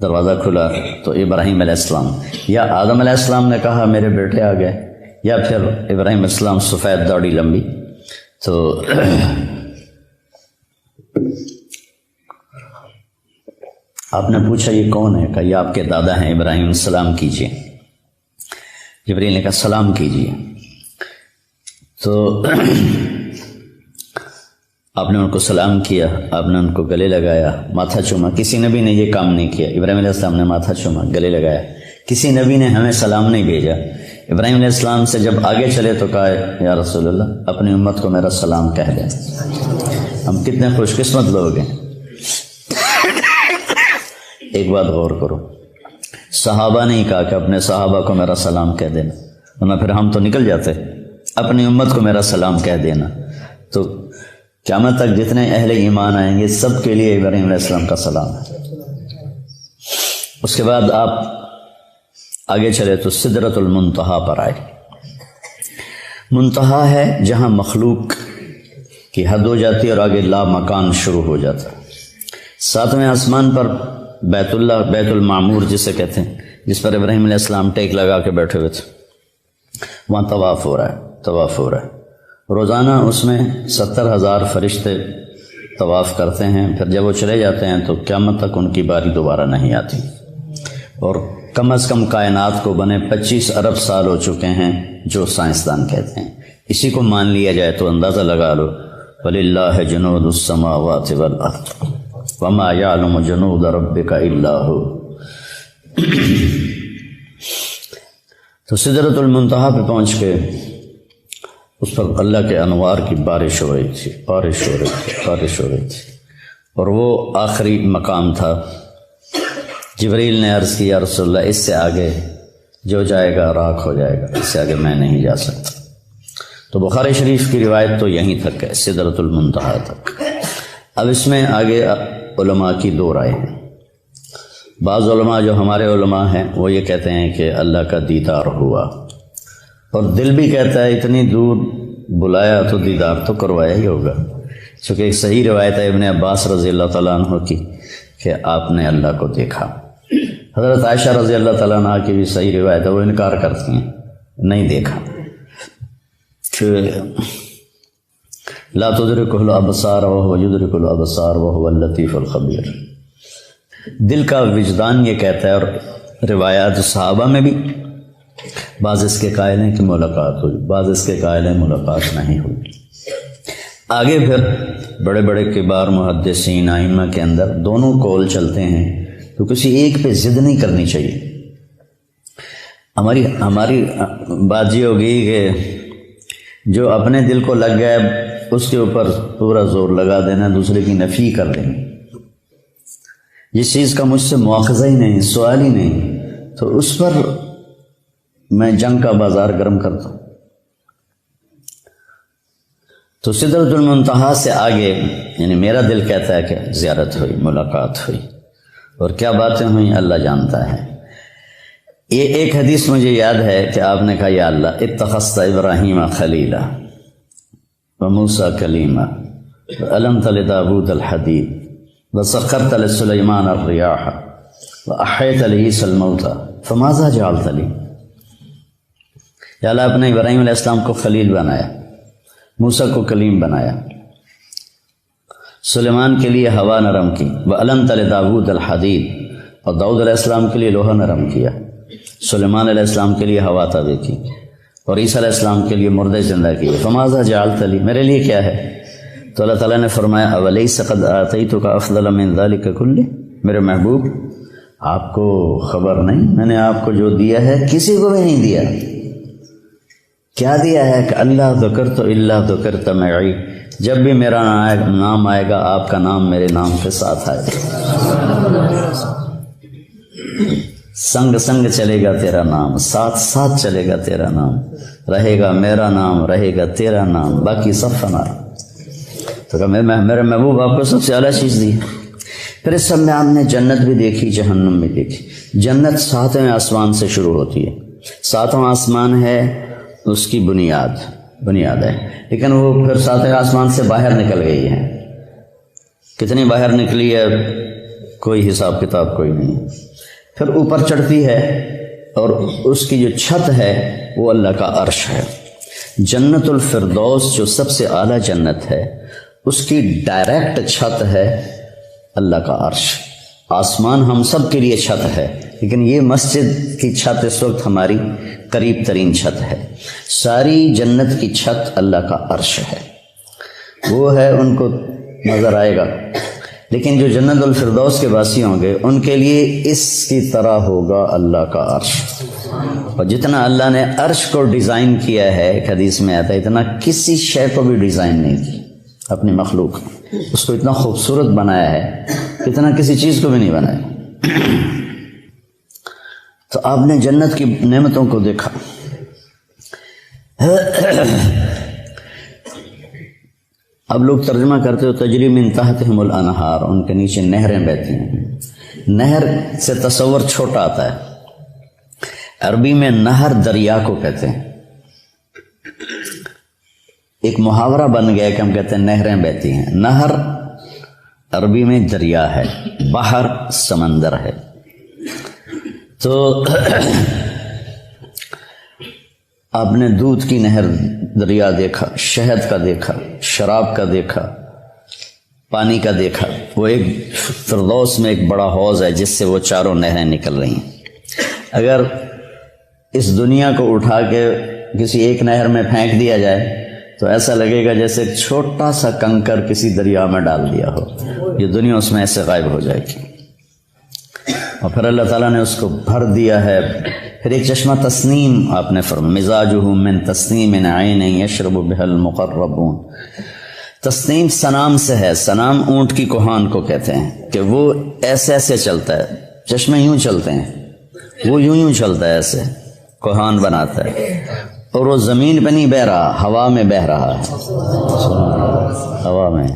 دروازہ کھلا تو ابراہیم علیہ السلام یا آدم علیہ السلام نے کہا میرے بیٹے آ گئے، یا پھر ابراہیم علیہ السلام سفید داڑھی لمبی. تو آپ نے پوچھا یہ کون ہے؟ کہا یہ آپ کے دادا ہیں ابراہیم، سلام کیجیے. جبریل نے کہا سلام کیجیے. تو آپ نے ان کو سلام کیا، آپ نے ان کو گلے لگایا، ماتھا چوما. کسی نبی نے یہ کام نہیں کیا. ابراہیم علیہ السلام نے ماتھا چوما، گلے لگایا. کسی نبی نے ہمیں سلام نہیں بھیجا. ابراہیم علیہ السلام سے جب آگے چلے تو کہا یا رسول اللہ اپنی امت کو میرا سلام کہہ دیں. ہم کتنے خوش قسمت لوگ ہیں. ایک بات غور کرو، صحابہ نے کہا کہ اپنے صحابہ کو میرا سلام کہہ دینا، ورنہ پھر ہم تو نکل جاتے. اپنی امت کو میرا سلام کہہ دینا. تو قیامت تک جتنے اہل ایمان آئیں گے سب کے لیے ابراہیم علیہ السلام کا سلام ہے. اس کے بعد آپ آگے چلے تو سدرۃ المنتہا پر آئے. منتہا ہے جہاں مخلوق کی حد ہو جاتی ہے اور آگے لا مکان شروع ہو جاتا ہے. 7ویں آسمان پر بیت اللہ، بیت المعمور جسے کہتے ہیں، جس پر ابراہیم علیہ السلام ٹیک لگا کے بیٹھے ہوئے تھے، وہاں طواف ہو رہا ہے. طواف ہو رہا ہے روزانہ. اس میں 70,000 فرشتے طواف کرتے ہیں. پھر جب وہ چلے جاتے ہیں تو قیامت تک ان کی باری دوبارہ نہیں آتی. اور کم از کم کائنات کو بنے 25 ارب سال ہو چکے ہیں جو سائنسدان کہتے ہیں. اسی کو مان لیا جائے تو اندازہ لگا لو وَلِلَّهِ جُنُودُ السَّمَاوَاتِ وَالْأَرْضِ وَمَا يَعْلَمُ جُنُودَ رَبِّكَ إِلَّا هُوَ. تو سدرۃ المنتہا پہ پہنچ کے اس پر اللہ کے انوار کی بارش ہو رہی تھی، بارش ہو رہی تھی. اور وہ آخری مقام تھا. جبریل نے عرض کی یا رسول اللہ اس سے آگے جو جائے گا راکھ ہو جائے گا، اس سے آگے میں نہیں جا سکتا. تو بخاری شریف کی روایت تو یہیں تک ہے، سدرۃ المنتہا تک. اب اس میں آگے علماء کی 2 رائے ہیں. بعض علماء جو ہمارے علماء ہیں وہ یہ کہتے ہیں کہ اللہ کا دیدار ہوا، اور دل بھی کہتا ہے اتنی دور بلایا تو دیدار تو کروایا ہی ہوگا. چونکہ ایک صحیح روایت ہے ابن عباس رضی اللہ تعالیٰ عنہ کی کہ آپ نے اللہ کو دیکھا. حضرت عائشہ رضی اللہ تعالیٰ عنہ کی بھی صحیح روایت ہے، وہ انکار کرتی ہیں، نہیں دیکھا. لا تدرکہ الابصار وہو یدرک الابصار وہو اللطیف الخبیر. دل کا وجدان یہ کہتا ہے. اور روایات صحابہ میں بھی بعض اس کے قائل ہیں کہ ملاقات ہوئی، بعض اس کے قائل ہیں ملاقات نہیں ہوئی. آگے پھر بڑے بڑے کبار محدثین ائمہ کے اندر دونوں قول چلتے ہیں، تو کسی ایک پہ ضد نہیں کرنی چاہیے. ہماری بات یہ ہوگی کہ جو اپنے دل کو لگ گیا اس کے اوپر پورا زور لگا دینا، دوسرے کی نفی کر دینا. جس چیز کا مجھ سے مواخذہ ہی نہیں، سوال ہی نہیں، تو اس پر میں جنگ کا بازار گرم کرتا ہوں. تو سدرۃ المنتہا سے آگے یعنی میرا دل کہتا ہے کہ زیارت ہوئی، ملاقات ہوئی، اور کیا باتیں ہوئیں اللہ جانتا ہے. یہ ایک حدیث مجھے یاد ہے کہ آپ نے کہا یا اللہ اتخذت ابراہیم خلیلا وموسیٰ کلیما وعلمت لداود الحدید وسخرت لسلیمان الریاح واحیت لعیسی الموتى فماذا جعلت لی. یا اللہ آپ نے ابراہیم علیہ السلام کو خلیل بنایا، موسیٰ کو کلیم بنایا، سلیمان کے لیے ہوا نرم کی، وعلمت لداود الحدید، اور داؤد علیہ السلام کے لیے لوہا نرم کیا، سلیمان علیہ السلام کے لیے ہوا تابع کی، اور عیسیٰ علیہ السلام کے لیے مردے زندہ کیے. فماذا جعلت لی، میرے لیے کیا ہے؟ تو اللہ تعالیٰ نے فرمایا اولیس قد آتیتک افضل من ذلک کلہ، میرے محبوب آپ کو خبر نہیں میں نے آپ کو جو دیا ہے کسی کو بھی نہیں دیا. کیا دیا ہے کہ اللہ ذکرت الا ذکرت معی، جب بھی میرا نام آئے گا آپ کا نام میرے نام کے ساتھ آئے گا. سنگ سنگ چلے گا تیرا نام، ساتھ ساتھ چلے گا تیرا نام، رہے گا میرا نام، رہے گا تیرا نام، باقی سب فنا. تو کہا میرے محبوب آپ کو سب سے اعلیٰ چیز دی. پھر اس سب میں آپ نے جنت بھی دیکھی، جہنم بھی دیکھی. جنت 7ویں آسمان سے شروع ہوتی ہے. 7واں آسمان ہے اس کی بنیاد ہے، لیکن وہ پھر 7ویں آسمان سے باہر نکل گئی ہے. کتنی باہر نکلی ہے کوئی حساب کتاب کوئی نہیں. پھر اوپر چڑھتی ہے اور اس کی جو چھت ہے وہ اللہ کا عرش ہے. جنت الفردوس جو سب سے اعلیٰ جنت ہے اس کی ڈائریکٹ چھت ہے اللہ کا عرش. آسمان ہم سب کے لیے چھت ہے، لیکن یہ مسجد کی چھت اس وقت ہماری قریب ترین چھت ہے. ساری جنت کی چھت اللہ کا عرش ہے، وہ ہے، ان کو نظر آئے گا. لیکن جو جنت الفردوس کے واسی ہوں گے ان کے لیے اس کی طرح ہوگا اللہ کا عرش. اور جتنا اللہ نے عرش کو ڈیزائن کیا ہے، ایک حدیث میں آتا ہے، اتنا کسی شے کو بھی ڈیزائن نہیں کی اپنی مخلوق. اس کو اتنا خوبصورت بنایا ہے، اتنا کسی چیز کو بھی نہیں بنایا. تو آپ نے جنت کی نعمتوں کو دیکھا. اب لوگ ترجمہ کرتے ہو تجری من تحتہم الانہار، ان کے نیچے نہریں بہتی ہیں. نہر سے تصور چھوٹا آتا ہے. عربی میں نہر دریا کو کہتے ہیں. ایک محاورہ بن گیا کہ ہم کہتے ہیں نہریں بہتی ہیں. نہر عربی میں دریا ہے، بحر سمندر ہے. تو آپ نے دودھ کی نہر دریا دیکھا، شہد کا دیکھا، شراب کا دیکھا، پانی کا دیکھا. وہ ایک فردوس میں ایک بڑا حوض ہے جس سے وہ چاروں نہریں نکل رہی ہیں. اگر اس دنیا کو اٹھا کے کسی ایک نہر میں پھینک دیا جائے تو ایسا لگے گا جیسے چھوٹا سا کنکر کسی دریا میں ڈال دیا ہو. یہ دنیا اس میں ایسے غائب ہو جائے گی. اور پھر اللہ تعالیٰ نے اس کو بھر دیا ہے. پھر ایک چشمہ تسنیم آپ نے فرمایا، مزاجہ من تسنیم عین یشرب بها المقربون. تسنیم سنام سے ہے. سنام اونٹ کی کوہان کو کہتے ہیں کہ وہ ایسے ایسے چلتا ہے. چشمے یوں چلتے ہیں، وہ یوں چلتا ہے، ایسے کوہان بناتا ہے. اور وہ زمین پہ نہیں بہ رہا، ہوا میں بہ رہا ہے. ہوا میں.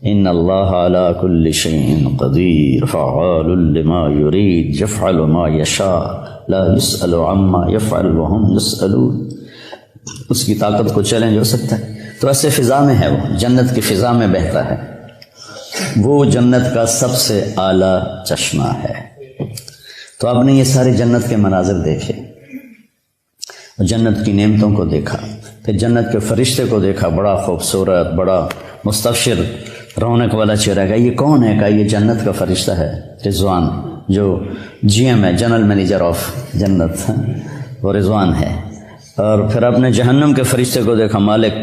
ان اللہ علی کل شیء قدیر فعال لما یرید یفعل ما یشاء لا یسأل عما یفعل وهم یسألون. اس کی طاقت کو چیلنج ہو سکتا ہے. تو ایسے فضا میں ہے، وہ جنت کی فضا میں بہتا ہے. وہ جنت کا سب سے اعلیٰ چشمہ ہے. تو آپ نے یہ سارے جنت کے مناظر دیکھے، جنت کی نعمتوں کو دیکھا. پھر جنت کے فرشتے کو دیکھا، بڑا خوبصورت، بڑا مستبشر، رونق والا چہرہ. کا یہ کون ہے؟ کہا یہ جنت کا فرشتہ ہے رضوان، جو جی ایم ہے، جنرل مینیجر آف جنت، وہ رضوان ہے. اور پھر آپ نے جہنم کے فرشتے کو دیکھا، مالک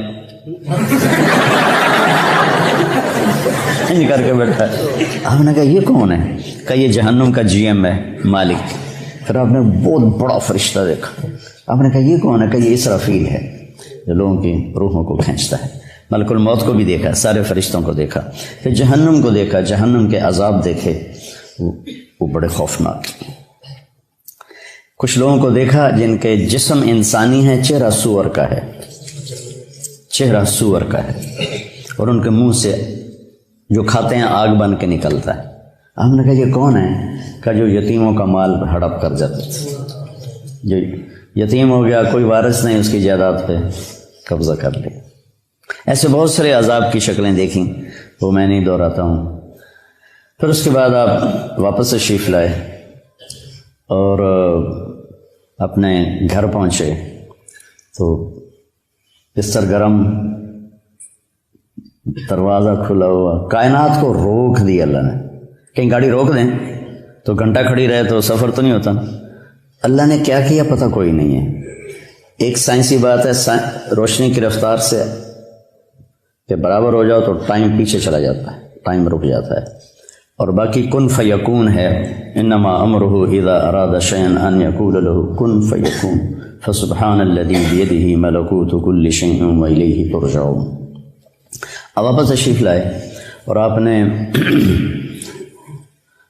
کر کے بیٹھا ہے. آپ نے کہا یہ کون ہے؟ کہا یہ جہنم کا جی ایم ہے، مالک. پھر آپ نے بہت بڑا فرشتہ دیکھا. آپ نے کہا یہ کون ہے؟ کہ یہ اسرافیل ہے جو لوگوں کی روحوں کو کھینچتا ہے. ملک الموت کو بھی دیکھا، سارے فرشتوں کو دیکھا. پھر جہنم کو دیکھا، جہنم کے عذاب دیکھے، وہ بڑے خوفناک. کچھ لوگوں کو دیکھا جن کے جسم انسانی ہے، چہرہ سور کا ہے، چہرہ سور کا ہے، اور ان کے منہ سے جو کھاتے ہیں آگ بن کے نکلتا ہے. ہم نے کہا یہ کون ہے؟ کہ جو یتیموں کا مال ہڑپ کر جاتا تھا. جو یتیم ہو گیا، کوئی وارث نہیں، اس کی جائیداد پہ قبضہ کر لیا. ایسے بہت سارے عذاب کی شکلیں دیکھیں، وہ میں نہیں دہراتا ہوں. پھر اس کے بعد آپ واپس تشریف لائے اور اپنے گھر پہنچے تو بستر گرم، دروازہ کھلا ہوا. کائنات کو روک دی اللہ نے. کہیں گاڑی روک دیں تو گھنٹہ کھڑی رہے تو سفر تو نہیں ہوتا. اللہ نے کیا کیا پتہ کوئی نہیں ہے. ایک سائنسی بات ہے، روشنی کی رفتار سے کہ برابر ہو جاؤ تو ٹائم پیچھے چلا جاتا ہے، ٹائم رک جاتا ہے. اور باقی کن فیکون ہے. انما امرہ اذا اراد شیئا ان یقول له کن فیکون فسبحان الذی بیدہ ملکوت کل شیء والیہ ترجعون. اب واپس تشریف لائے اور آپ نے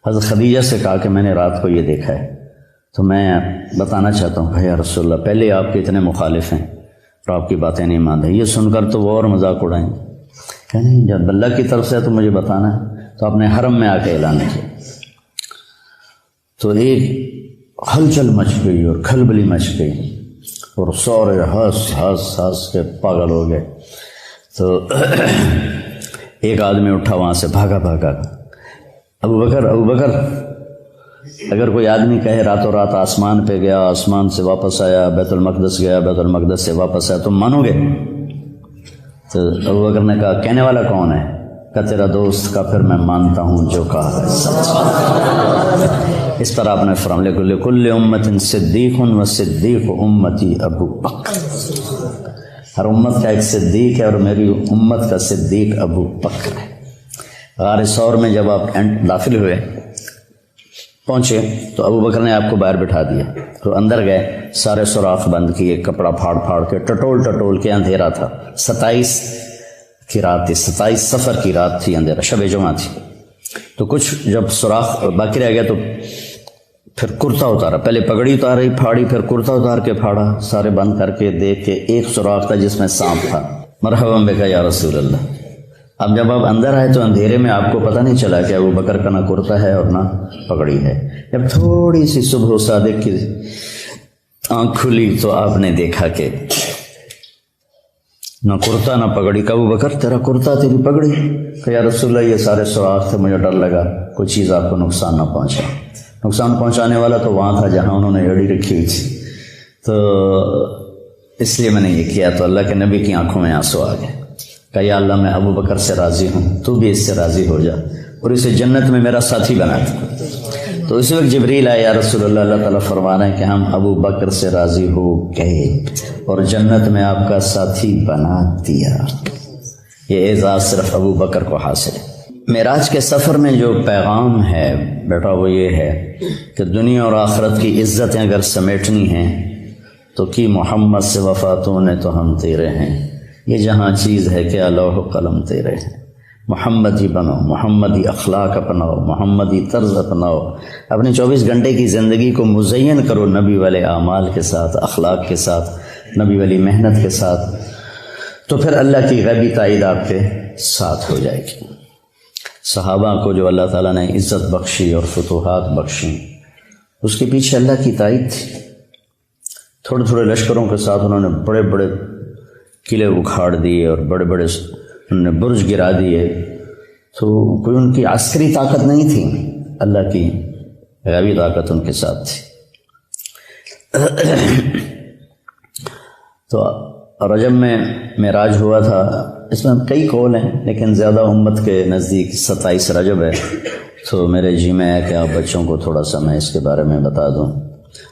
حضرت خدیجہ سے کہا کہ میں نے رات کو یہ دیکھا ہے. تو میں بتانا چاہتا ہوں کہ یا رسول اللہ، پہلے آپ کے اتنے مخالف ہیں اور آپ کی باتیں نہیں مان رہے. یہ سن کر تو وہ اور مذاق اڑائیں. کہ نہیں جب اللہ کی طرف سے تو مجھے بتانا ہے، تو آپ نے حرم میں آ کے اعلان کیا، تو ایک ہلچل مچ گئی اور کھلبلی مچ گئی اور سورے ہنس کے پاگل ہو گئے۔ تو ایک آدمی اٹھا وہاں سے، بھاگا، ابو بکر، اگر کوئی آدمی کہے راتوں رات آسمان پہ گیا، آسمان سے واپس آیا، بیت المقدس گیا، بیت المقدس سے واپس آیا، تم مانو گے؟ تو ابو بکر نے کہا کہنے والا کون ہے؟ کہا تیرا دوست۔ کا پھر میں مانتا ہوں جو کہا ہے سچ۔ اس پر آپ نے فرمایا لکل امت صدیق و صدیق امتی ابو بکر، ہر امت کا ایک صدیق ہے اور میری امت کا صدیق ابو بکر ہے۔ غار ثور میں جب آپ داخل ہوئے، پہنچے تو ابو بکر نے آپ کو باہر بٹھا دیا، تو اندر گئے، سارے سوراخ بند کیے، کپڑا پھاڑ کے ٹٹول کے، اندھیرا تھا، 27 کی رات تھی، 27 صفر کی رات تھی، اندھیرا، شب جمعہ تھی۔ تو کچھ جب سوراخ باقی رہ گیا تو پھر کرتا اتارا، پہلے پگڑی اتاری پھاڑی، پھر کرتا اتار کے پھاڑا، سارے بند کر کے دیکھ کے ایک سوراخ تھا جس میں سانپ تھا۔ مرحبا بک یا رسول اللہ۔ اب جب آپ اندر آئے تو اندھیرے میں آپ کو پتہ نہیں چلا کہ ابو بکر کا نہ کرتا ہے اور نہ پگڑی ہے۔ جب تھوڑی سی صبح صادق کی آنکھ کھلی تو آپ نے دیکھا کہ نہ کرتا نہ پگڑی۔ کہ ابو بکر تیرا کرتا تیری پگڑی؟ کہ یا رسول اللہ یہ سارے سوراخ تھے، مجھے ڈر لگا کوئی چیز آپ کو نقصان نہ پہنچے۔ نقصان پہنچانے والا تو وہاں تھا جہاں انہوں نے ایڑی رکھی ہوئی تھی، تو اس لیے میں نے یہ کیا۔ تو اللہ کے نبی کی آنکھوں میں آنسو آ گئے۔ کہ یا اللہ میں ابو بکر سے راضی ہوں، تو بھی اس سے راضی ہو جا اور اسے جنت میں میرا ساتھی بنا دے۔ تو اس وقت جبریل آیا، یا رسول اللہ، اللہ تعالیٰ فرما رہے ہیں کہ ہم ابو بکر سے راضی ہو گئے اور جنت میں آپ کا ساتھی بنا دیا۔ یہ اعزاز صرف ابو بکر کو حاصل ہے۔ معراج کے سفر میں جو پیغام ہے بیٹا وہ یہ ہے کہ دنیا اور آخرت کی عزتیں اگر سمیٹنی ہیں تو کی محمد سے وفاتوں نے تو ہم تیرے ہیں، یہ جہاں چیز ہے کہ لوح و قلم تیرے ہیں، محمدی بنو، محمدی اخلاق اپناؤ، محمدی طرز اپناؤ، اپنی 24 گھنٹے کی زندگی کو مزین کرو نبی والے اعمال کے ساتھ، اخلاق کے ساتھ، نبی والی محنت کے ساتھ، تو پھر اللہ کی غیبی تائید آپ کے ساتھ ہو جائے گی۔ صحابہ کو جو اللہ تعالیٰ نے عزت بخشی اور فتوحات بخشی، اس کے پیچھے اللہ کی تائید تھی۔ تھوڑے تھوڑے لشکروں کے ساتھ انہوں نے بڑے بڑے قلعے اکھاڑ دیے اور بڑے بڑے انہوں نے برج گرا دیے، تو کوئی ان کی عسکری طاقت نہیں تھی، اللہ کی غیبی طاقت ان کے ساتھ تھی۔ تو رجب میں معراج ہوا تھا، اس میں کئی قول ہیں لیکن زیادہ امت کے نزدیک 27 رجب ہے۔ تو میرے جی میں ہے کہ آپ بچوں کو تھوڑا سا میں اس کے بارے میں بتا دوں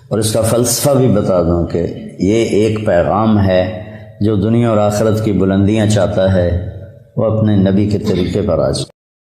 اور اس کا فلسفہ بھی بتا دوں کہ یہ ایک پیغام ہے جو دنیا اور آخرت کی بلندیاں چاہتا ہے، وہ اپنے نبی کے طریقے پر آ جائے۔